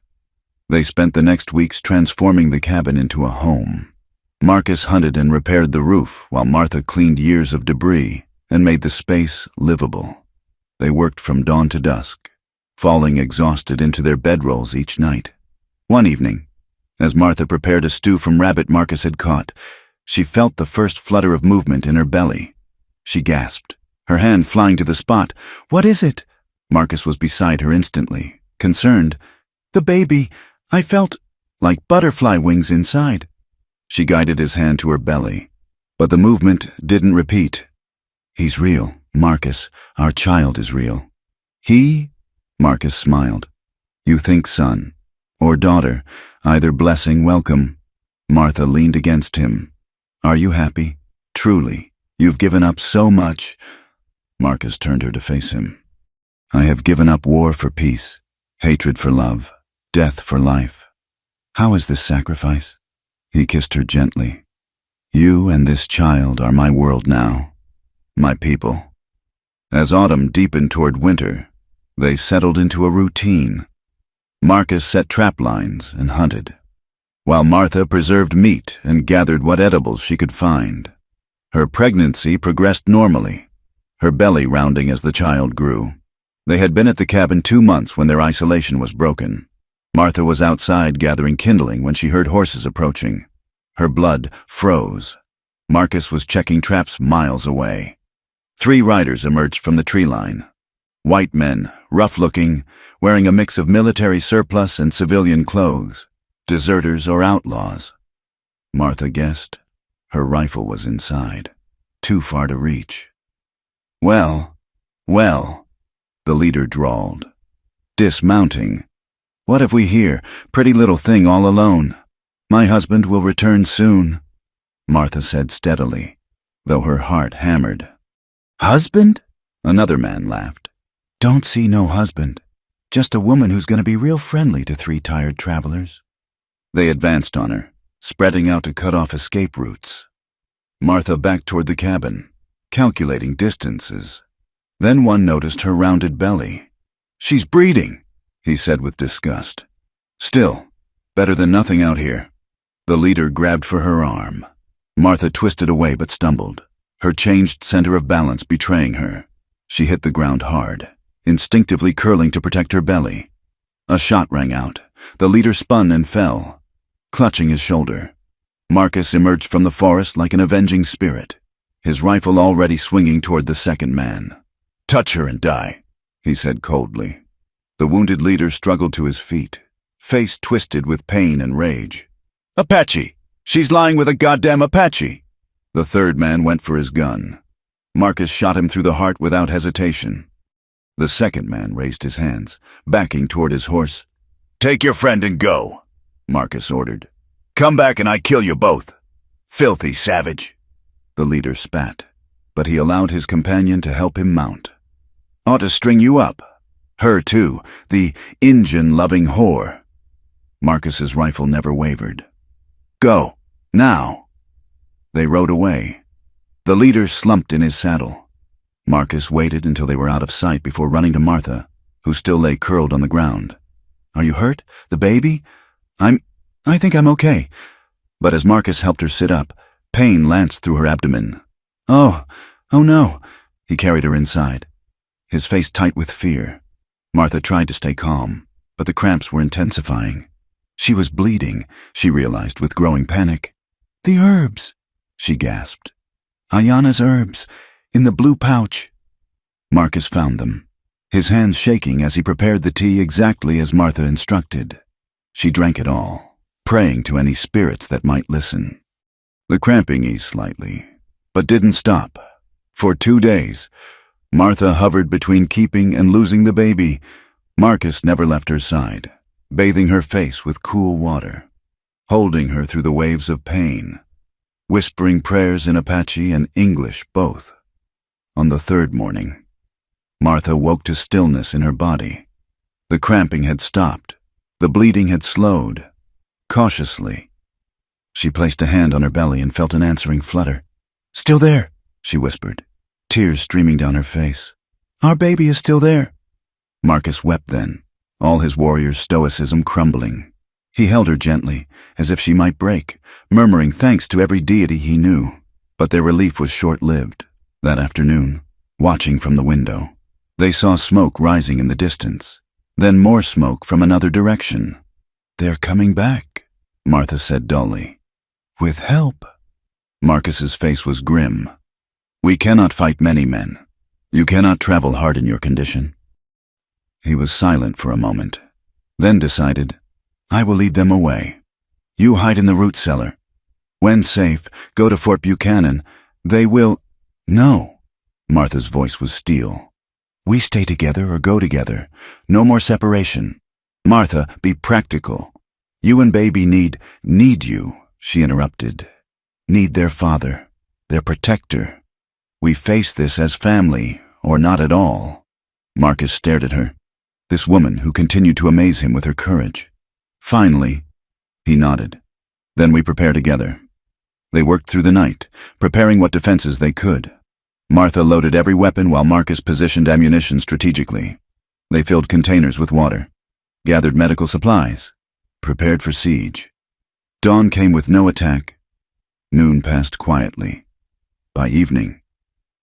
They spent the next weeks transforming the cabin into a home. Marcus hunted and repaired the roof while Martha cleaned years of debris and made the space livable. They worked from dawn to dusk, falling exhausted into their bedrolls each night. One evening, as Martha prepared a stew from rabbit Marcus had caught, she felt the first flutter of movement in her belly. She gasped, her hand flying to the spot. What is it? Marcus was beside her instantly, concerned. The baby. I felt like butterfly wings inside. She guided his hand to her belly, but the movement didn't repeat. He's real, Marcus. Our child is real. He? Marcus smiled. You think son or daughter, either blessing, welcome. Martha leaned against him. Are you happy? Truly, you've given up so much. Marcus turned her to face him. I have given up war for peace, hatred for love, death for life. How is this sacrifice? He kissed her gently. You and this child are my world now, my people. As autumn deepened toward winter, they settled into a routine. Marcus set trap lines and hunted, while Martha preserved meat and gathered what edibles she could find. Her pregnancy progressed normally, her belly rounding as the child grew. They had been at the cabin 2 months when their isolation was broken. Martha was outside gathering kindling when she heard horses approaching. Her blood froze. Marcus was checking traps miles away. 3 riders emerged from the tree line. White men, rough-looking, wearing a mix of military surplus and civilian clothes. Deserters or outlaws. Martha guessed. Her rifle was inside, too far to reach. Well, the leader drawled. Dismounting. What have we here? Pretty little thing all alone. My husband will return soon, Martha said steadily, though her heart hammered. Husband? Another man laughed. Don't see no husband. Just a woman who's going to be real friendly to 3 tired travelers. They advanced on her, spreading out to cut off escape routes. Martha backed toward the cabin, calculating distances. Then one noticed her rounded belly. "She's breeding," he said with disgust. "Still, better than nothing out here." The leader grabbed for her arm. Martha twisted away but stumbled, her changed center of balance betraying her. She hit the ground hard, instinctively curling to protect her belly. A shot rang out. The leader spun and fell, clutching his shoulder. Marcus emerged from the forest like an avenging spirit, his rifle already swinging toward the second man. "Touch her and die," he said coldly. The wounded leader struggled to his feet, face twisted with pain and rage. "Apache! She's lying with a goddamn Apache!" The third man went for his gun. Marcus shot him through the heart without hesitation. The second man raised his hands, backing toward his horse. "Take your friend and go," Marcus ordered. "Come back and I kill you both. Filthy savage." The leader spat, but he allowed his companion to help him mount. "Ought to string you up. Her too, the Injun-loving whore." Marcus's rifle never wavered. "Go, now." They rode away. The leader slumped in his saddle. Marcus waited until they were out of sight before running to Martha, who still lay curled on the ground. "Are you hurt? The baby?" I think I'm okay." But as Marcus helped her sit up, pain lanced through her abdomen. Oh no." He carried her inside, his face tight with fear. Martha tried to stay calm, but the cramps were intensifying. She was bleeding, she realized with growing panic. "The herbs," she gasped. "Ayana's herbs, in the blue pouch." Marcus found them, his hands shaking as he prepared the tea exactly as Martha instructed. She drank it all, praying to any spirits that might listen. The cramping eased slightly, but didn't stop. For 2 days, Martha hovered between keeping and losing the baby. Marcus never left her side, bathing her face with cool water, holding her through the waves of pain, whispering prayers in Apache and English both. On the third morning, Martha woke to stillness in her body. The cramping had stopped. The bleeding had slowed. Cautiously, she placed a hand on her belly and felt an answering flutter. "Still there," she whispered, tears streaming down her face. "Our baby is still there." Marcus wept then, all his warrior's stoicism crumbling. He held her gently, as if she might break, murmuring thanks to every deity he knew. But their relief was short-lived. That afternoon, watching from the window, they saw smoke rising in the distance, then more smoke from another direction. "They're coming back," Martha said dully. "With help." Marcus's face was grim. "We cannot fight many men. You cannot travel hard in your condition." He was silent for a moment, then decided, "I will lead them away. You hide in the root cellar. When safe, go to Fort Buchanan. They will—" "No." Martha's voice was steel. "We stay together or go together. No more separation. Martha, be practical. You and baby need you," she interrupted. "Need their father, their protector. We face this as family, or not at all." Marcus stared at her, this woman who continued to amaze him with her courage. "Finally," he nodded. "Then we prepare together." They worked through the night, preparing what defenses they could. Martha loaded every weapon while Marcus positioned ammunition strategically. They filled containers with water, gathered medical supplies, prepared for siege. Dawn came with no attack. Noon passed quietly. By evening,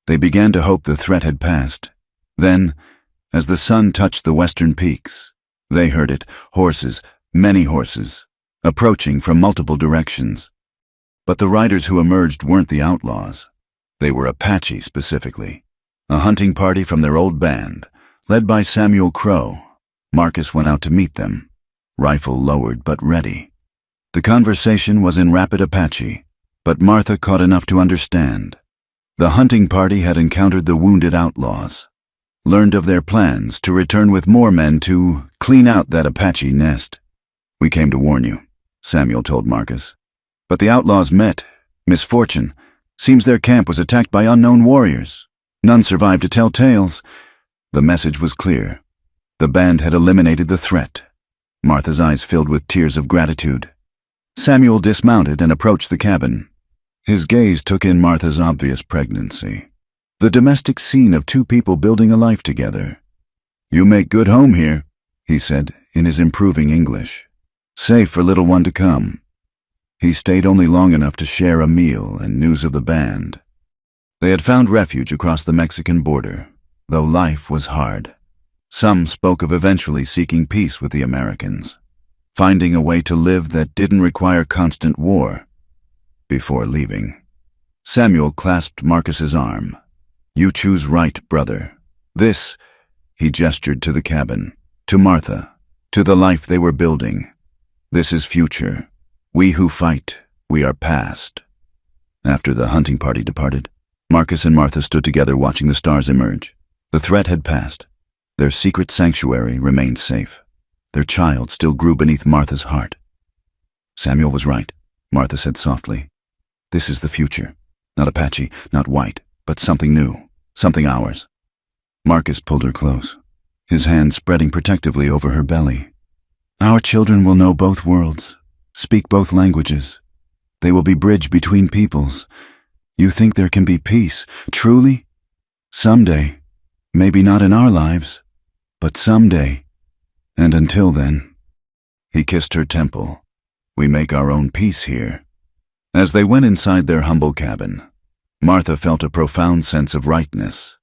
they began to hope the threat had passed. Then, as the sun touched the western peaks, they heard it, horses, many horses, approaching from multiple directions. But the riders who emerged weren't the outlaws. They were Apache specifically, a hunting party from their old band, led by Samuel Crow. Marcus went out to meet them, rifle lowered but ready. The conversation was in rapid Apache, but Martha caught enough to understand. The hunting party had encountered the wounded outlaws, learned of their plans to return with more men to clean out that Apache nest. "We came to warn you," Samuel told Marcus. "But the outlaws met. Misfortune. Seems their camp was attacked by unknown warriors. None survived to tell tales." The message was clear. The band had eliminated the threat. Martha's eyes filled with tears of gratitude. Samuel dismounted and approached the cabin. His gaze took in Martha's obvious pregnancy. The domestic scene of two people building a life together. "You make good home here," he said in his improving English. "Safe for little one to come." He stayed only long enough to share a meal and news of the band. They had found refuge across the Mexican border, though life was hard. Some spoke of eventually seeking peace with the Americans, finding a way to live that didn't require constant war. Before leaving, Samuel clasped Marcus's arm. "You choose right, brother. This," he gestured to the cabin, to Martha, to the life they were building. "This is future. We who fight, we are past." After the hunting party departed, Marcus and Martha stood together watching the stars emerge. The threat had passed. Their secret sanctuary remained safe. Their child still grew beneath Martha's heart. "Samuel was right," Martha said softly. "This is the future. Not Apache, not white, but something new, something ours." Marcus pulled her close, his hand spreading protectively over her belly. "Our children will know both worlds, speak both languages. They will be bridge between peoples. You think there can be peace, truly? Someday. Maybe not in our lives, but someday. And until then." He kissed her temple. "We make our own peace here." As they went inside their humble cabin, Martha felt a profound sense of rightness.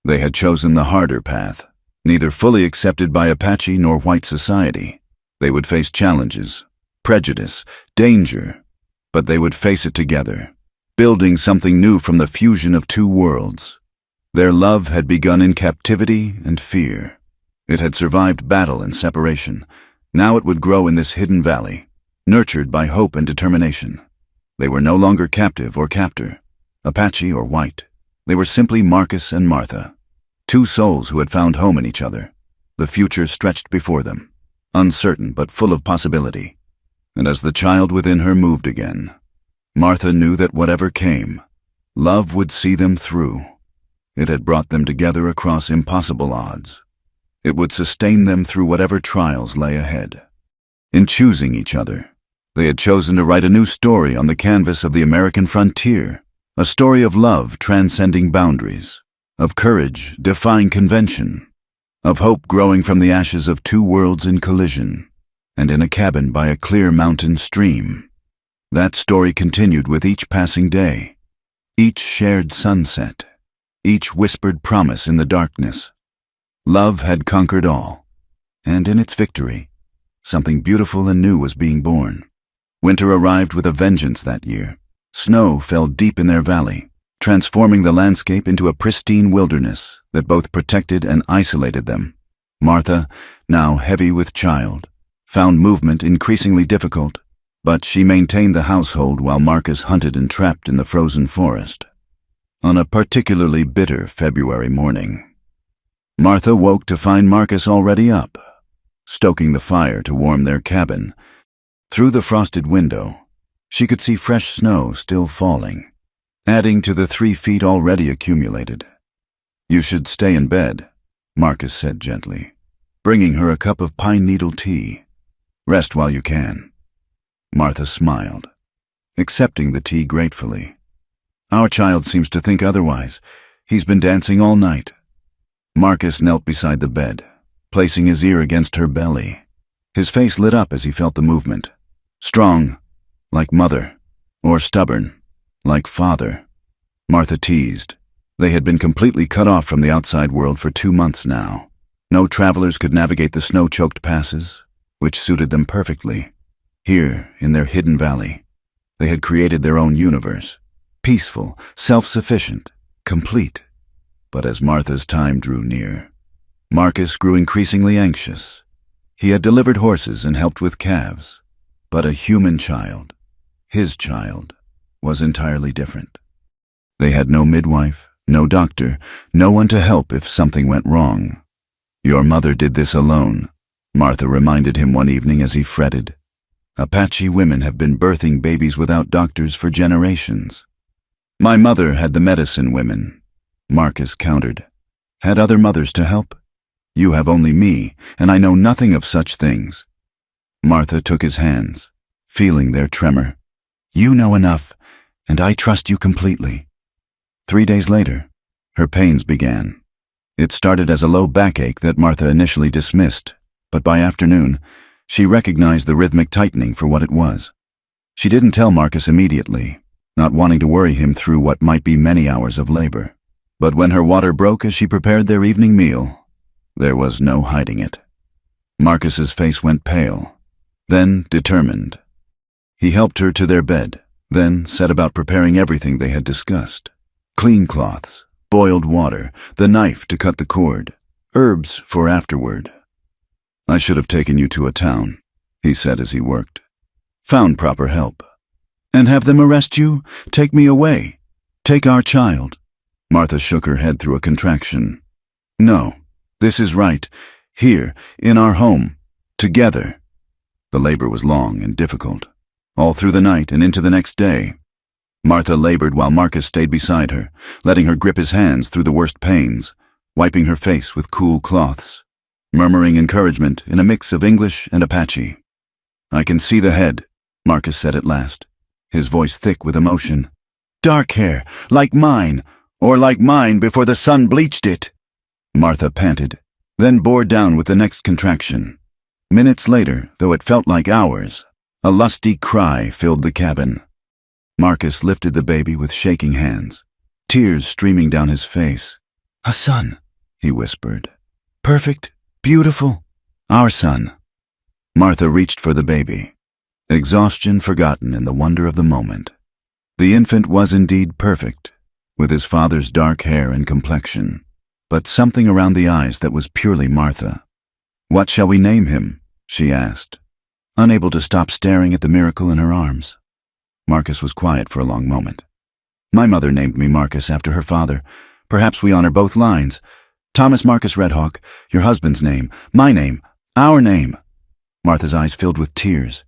They had chosen the harder path, neither fully accepted by Apache nor white society. They would face challenges, prejudice, danger, but they would face it together, building something new from the fusion of two worlds. Their love had begun in captivity and fear. It had survived battle and separation. Now it would grow in this hidden valley, nurtured by hope and determination. They were no longer captive or captor, Apache or white. They were simply Marcus and Martha, two souls who had found home in each other. The future stretched before them, uncertain but full of possibility. And as the child within her moved again, Martha knew that whatever came, love would see them through. It had brought them together across impossible odds. It would sustain them through whatever trials lay ahead. In choosing each other, they had chosen to write a new story on the canvas of the American frontier, a story of love transcending boundaries, of courage defying convention, of hope growing from the ashes of two worlds in collision, and in a cabin by a clear mountain stream. That story continued with each passing day, each shared sunset, each whispered promise in the darkness. Love had conquered all, and in its victory, something beautiful and new was being born. Winter arrived with a vengeance that year. Snow fell deep in their valley, transforming the landscape into a pristine wilderness that both protected and isolated them. Martha, now heavy with child, found movement increasingly difficult, but she maintained the household while Marcus hunted and trapped in the frozen forest. On a particularly bitter February morning, Martha woke to find Marcus already up, stoking the fire to warm their cabin. Through the frosted window, she could see fresh snow still falling, adding to the 3 feet already accumulated. "You should stay in bed," Marcus said gently, bringing her a cup of pine needle tea. "Rest while you can." Martha smiled, accepting the tea gratefully. "Our child seems to think otherwise. He's been dancing all night." Marcus knelt beside the bed, placing his ear against her belly. His face lit up as he felt the movement. Strong, like mother, or stubborn, like father. Martha teased. They had been completely cut off from the outside world for 2 months now. No travelers could navigate the snow-choked passes, which suited them perfectly. Here, in their hidden valley, they had created their own universe, peaceful, self-sufficient, complete. But as Martha's time drew near, Marcus grew increasingly anxious. He had delivered horses and helped with calves, but a human child, his child, was entirely different. They had no midwife, no doctor, no one to help if something went wrong. "Your mother did this alone," Martha reminded him one evening as he fretted. "Apache women have been birthing babies without doctors for generations." "My mother had the medicine women," Marcus countered. "Had other mothers to help? You have only me, and I know nothing of such things." Martha took his hands, feeling their tremor. "You know enough, and I trust you completely." 3 days later, her pains began. It started as a low backache that Martha initially dismissed, but by afternoon, she recognized the rhythmic tightening for what it was. She didn't tell Marcus immediately, not wanting to worry him through what might be many hours of labor. But when her water broke as she prepared their evening meal, there was no hiding it. Marcus's face went pale, then determined. He helped her to their bed, then set about preparing everything they had discussed. Clean cloths, boiled water, the knife to cut the cord, herbs for afterward. "I should have taken you to a town," he said as he worked. "Found proper help." "And have them arrest you? Take me away. Take our child." Martha shook her head through a contraction. "No, this is right. Here, in our home. Together." The labor was long and difficult, all through the night and into the next day. Martha labored while Marcus stayed beside her, letting her grip his hands through the worst pains, wiping her face with cool cloths, murmuring encouragement in a mix of English and Apache. "I can see the head," Marcus said at last, his voice thick with emotion. "Dark hair, like mine, or like mine before the sun bleached it." Martha panted, then bore down with the next contraction. Minutes later, though it felt like hours, a lusty cry filled the cabin. Marcus lifted the baby with shaking hands, tears streaming down his face. "A son," he whispered. "Perfect, beautiful, our son." Martha reached for the baby, exhaustion forgotten in the wonder of the moment. The infant was indeed perfect, with his father's dark hair and complexion, but something around the eyes that was purely Martha. "What shall we name him?" she asked, unable to stop staring at the miracle in her arms. Marcus was quiet for a long moment. "My mother named me Marcus after her father. Perhaps we honor both lines. Thomas Marcus Redhawk, your husband's name, my name, our name." Martha's eyes filled with tears.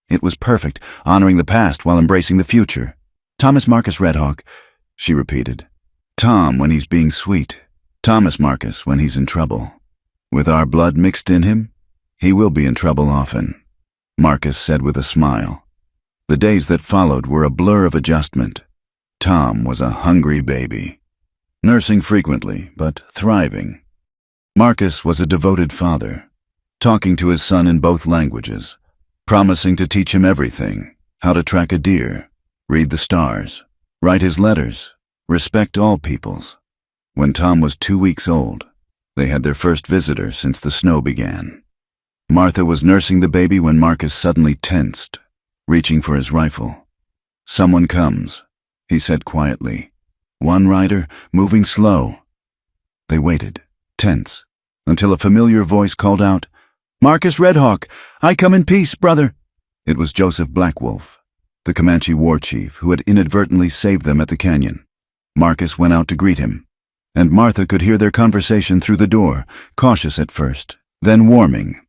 It was perfect, honoring the past while embracing the future. "Thomas Marcus Redhawk," she repeated. "Tom when he's being sweet. Thomas Marcus when he's in trouble. With our blood mixed in him, he will be in trouble often," Marcus said with a smile. The days that followed were a blur of adjustment. Tom was a hungry baby, nursing frequently, but thriving. Marcus was a devoted father, talking to his son in both languages, promising to teach him everything: how to track a deer, read the stars, write his letters, respect all peoples. When Tom was 2 weeks old, they had their first visitor since the snow began. Martha was nursing the baby when Marcus suddenly tensed, reaching for his rifle. "Someone comes," he said quietly. "One rider, moving slow." They waited, tense, until a familiar voice called out, "Marcus Redhawk, I come in peace, brother." It was Joseph Blackwolf, the Comanche war chief who had inadvertently saved them at the canyon. Marcus went out to greet him, and Martha could hear their conversation through the door, cautious at first, then warming.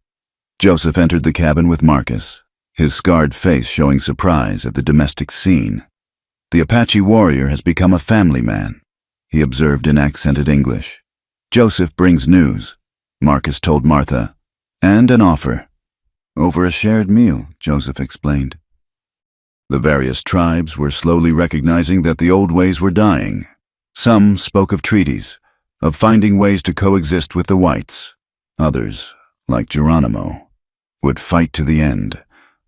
Joseph entered the cabin with Marcus, his scarred face showing surprise at the domestic scene. "The Apache warrior has become a family man," he observed in accented English. "Joseph brings news," Marcus told Martha, "and an offer." "Over a shared meal," Joseph explained. The various tribes were slowly recognizing that the old ways were dying. Some spoke of treaties, of finding ways to coexist with the whites. Others, like Geronimo, would fight to the end,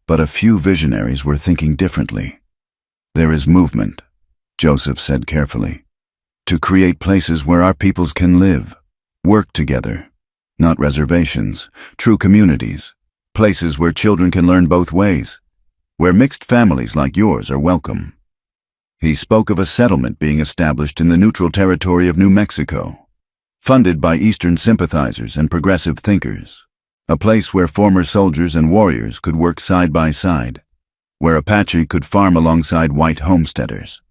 but a few visionaries were thinking differently. "There is movement," Joseph said carefully, "to create places where our peoples can live, work together. Not reservations, true communities, places where children can learn both ways, where mixed families like yours are welcome." He spoke of a settlement being established in the neutral territory of New Mexico, funded by Eastern sympathizers and progressive thinkers, a place where former soldiers and warriors could work side by side, where Apache could farm alongside white homesteaders,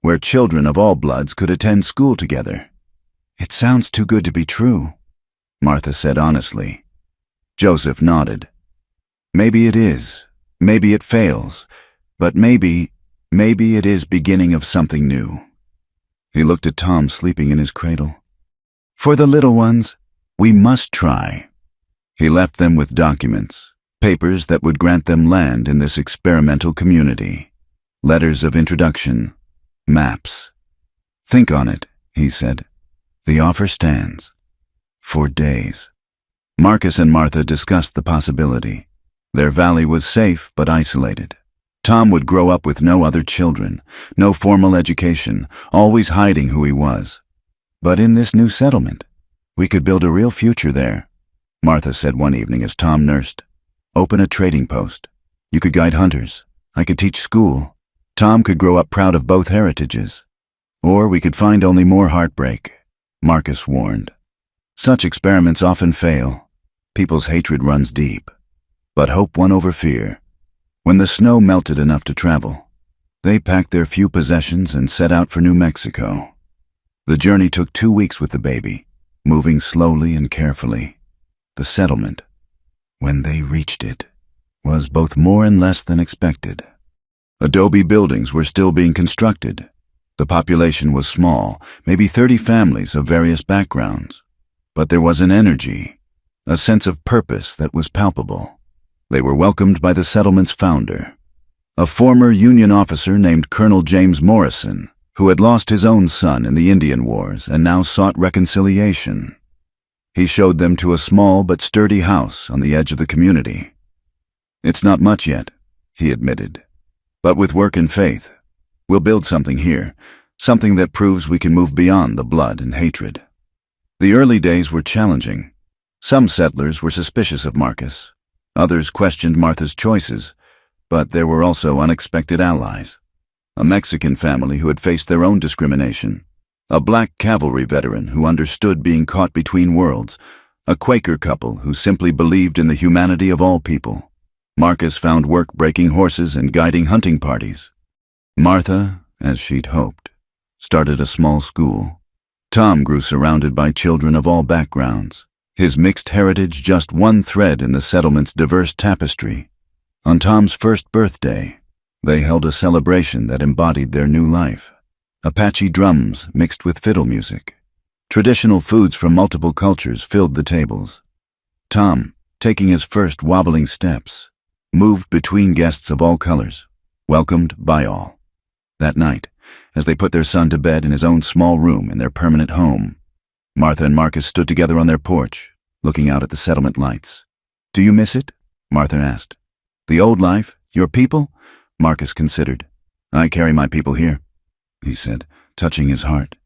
where children of all bloods could attend school together. "It sounds too good to be true," Martha said honestly. Joseph nodded. "Maybe it is, maybe it fails, but maybe it is beginning of something new." He looked at Tom sleeping in his cradle. "For the little ones, we must try." He left them with documents, Papers that would grant them land in this experimental community. Letters of introduction. Maps. "Think on it," he said. "The offer stands." For days. Marcus and Martha discussed the possibility. Their valley was safe but isolated. Tom would grow up with no other children, no formal education, always hiding who he was. But in this new settlement, we could build a real future there, Martha said one evening as Tom nursed. "Open a trading post. You could guide hunters. I could teach school. Tom could grow up proud of both heritages. Or we could find only more heartbreak," Marcus warned. "Such experiments often fail. People's hatred runs deep. But hope won over fear. When the snow melted enough to travel, they packed their few possessions and set out for New Mexico. The journey took 2 weeks with the baby, moving slowly and carefully. The settlement, when they reached it, was both more and less than expected. Adobe buildings were still being constructed. The population was small, maybe 30 families of various backgrounds. But there was an energy, a sense of purpose that was palpable. They were welcomed by the settlement's founder, a former Union officer named Colonel James Morrison, who had lost his own son in the Indian Wars and now sought reconciliation. He showed them to a small but sturdy house on the edge of the community. "It's not much yet," he admitted. "But with work and faith, we'll build something here, something that proves we can move beyond the blood and hatred." The early days were challenging. Some settlers were suspicious of Marcus. Others questioned Martha's choices, but there were also unexpected allies. A Mexican family who had faced their own discrimination, a black cavalry veteran who understood being caught between worlds, a Quaker couple who simply believed in the humanity of all people. Marcus found work breaking horses and guiding hunting parties. Martha, as she'd hoped, started a small school. Tom grew surrounded by children of all backgrounds, his mixed heritage just one thread in the settlement's diverse tapestry. On Tom's first birthday, they held a celebration that embodied their new life. Apache drums mixed with fiddle music. Traditional foods from multiple cultures filled the tables. Tom, taking his first wobbling steps, moved between guests of all colors, welcomed by all. That night, as they put their son to bed in his own small room in their permanent home, Martha and Marcus stood together on their porch, looking out at the settlement lights. "Do you miss it?" Martha asked. "The old life? Your people?" Marcus considered. "I carry my people here," he said, touching his heart.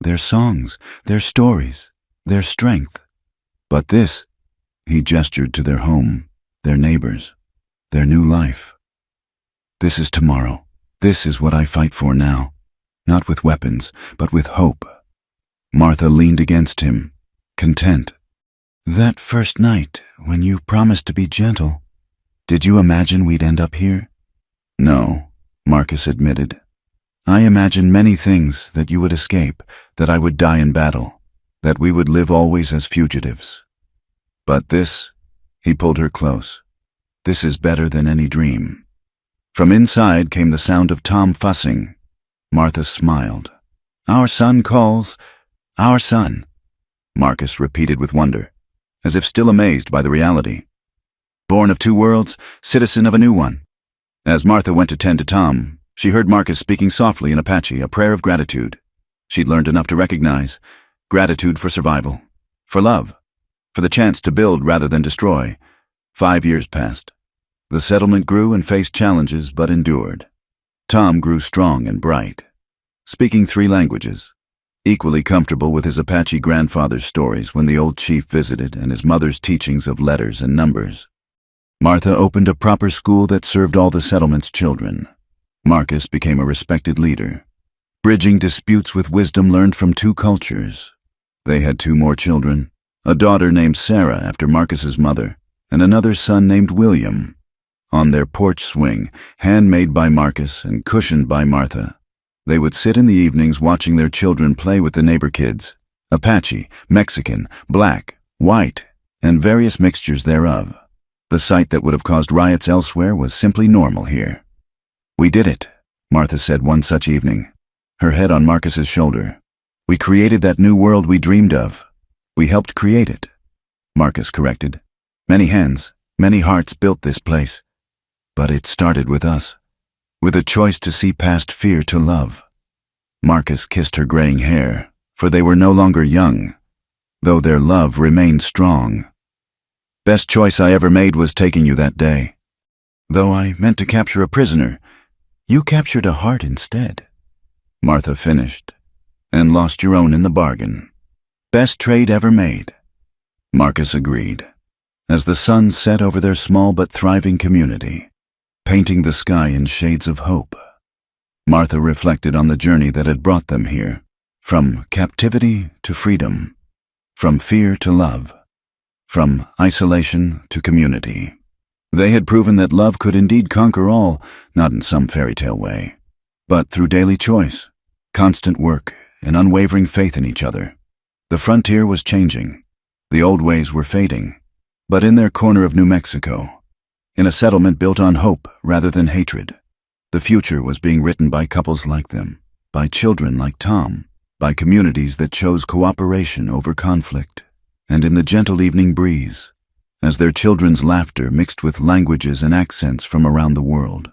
"Their songs, their stories, their strength. But this," he gestured to their home, their neighbors, their new life. "This is tomorrow. This is what I fight for now. Not with weapons, but with hope." Martha leaned against him, content. "That first night, when you promised to be gentle, did you imagine we'd end up here?" "No," Marcus admitted. "I imagined many things, that you would escape, that I would die in battle, that we would live always as fugitives. But this," he pulled her close, "this is better than any dream." From inside came the sound of Tom fussing. Martha smiled. "Our son calls, our son," Marcus repeated with wonder, as if still amazed by the reality. "Born of two worlds, citizen of a new one." As Martha went to tend to Tom, she heard Marcus speaking softly in Apache, a prayer of gratitude. She'd learned enough to recognize gratitude for survival, for love, for the chance to build rather than destroy. 5 years passed. The settlement grew and faced challenges but endured. Tom grew strong and bright, speaking 3 languages, equally comfortable with his Apache grandfather's stories when the old chief visited and his mother's teachings of letters and numbers. Martha opened a proper school that served all the settlement's children. Marcus became a respected leader, bridging disputes with wisdom learned from 2 cultures. They had 2 more children, a daughter named Sarah after Marcus's mother, and another son named William. On their porch swing, handmade by Marcus and cushioned by Martha, they would sit in the evenings watching their children play with the neighbor kids, Apache, Mexican, black, white, and various mixtures thereof. The sight that would have caused riots elsewhere was simply normal here. "We did it," Martha said one such evening, her head on Marcus's shoulder. "We created that new world we dreamed of. We helped create it," Marcus corrected. "Many hands, Many hearts built this place, but it started with us, with a choice to see past fear to love. Marcus kissed her graying hair, for they were no longer young, though their love remained strong. Best choice I ever made was taking you that day. Though I meant to capture a prisoner, you captured a heart instead. Martha finished, and lost your own in the bargain. Best trade ever made. Marcus agreed, as the sun set over their small but thriving community, painting the sky in shades of hope. Martha reflected on the journey that had brought them here, from captivity to freedom, from fear to love, from isolation to community. They had proven that love could indeed conquer all, not in some fairy tale way, but through daily choice, constant work, and unwavering faith in each other. The frontier was changing. The old ways were fading. But in their corner of New Mexico, in a settlement built on hope rather than hatred, the future was being written by couples like them, by children like Tom, by communities that chose cooperation over conflict. And in the gentle evening breeze, as their children's laughter mixed with languages and accents from around the world,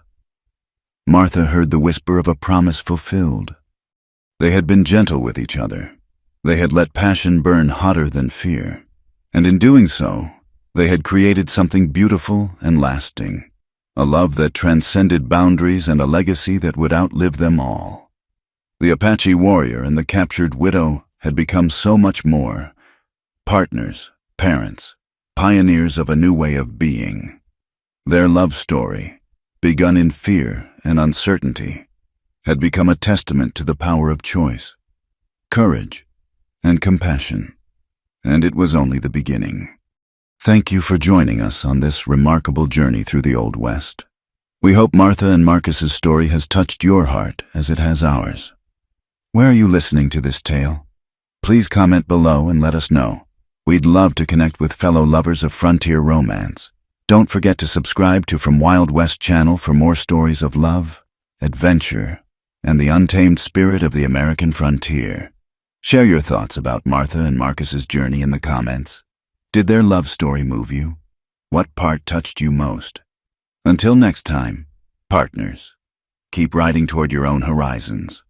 Martha heard the whisper of a promise fulfilled. They had been gentle with each other. They had let passion burn hotter than fear. And in doing so, they had created something beautiful and lasting, a love that transcended boundaries and a legacy that would outlive them all. The Apache warrior and the captured widow had become so much more, partners, parents, pioneers of a new way of being. Their love story, begun in fear and uncertainty, had become a testament to the power of choice, courage, and compassion. And it was only the beginning. Thank you for joining us on this remarkable journey through the Old West. We hope Martha and Marcus's story has touched your heart as it has ours. Where are you listening to this tale? Please comment below and let us know. We'd love to connect with fellow lovers of frontier romance. Don't forget to subscribe to From Wild West channel for more stories of love, adventure, and the untamed spirit of the American frontier. Share your thoughts about Martha and Marcus's journey in the comments. Did their love story move you? What part touched you most? Until next time, partners, keep riding toward your own horizons.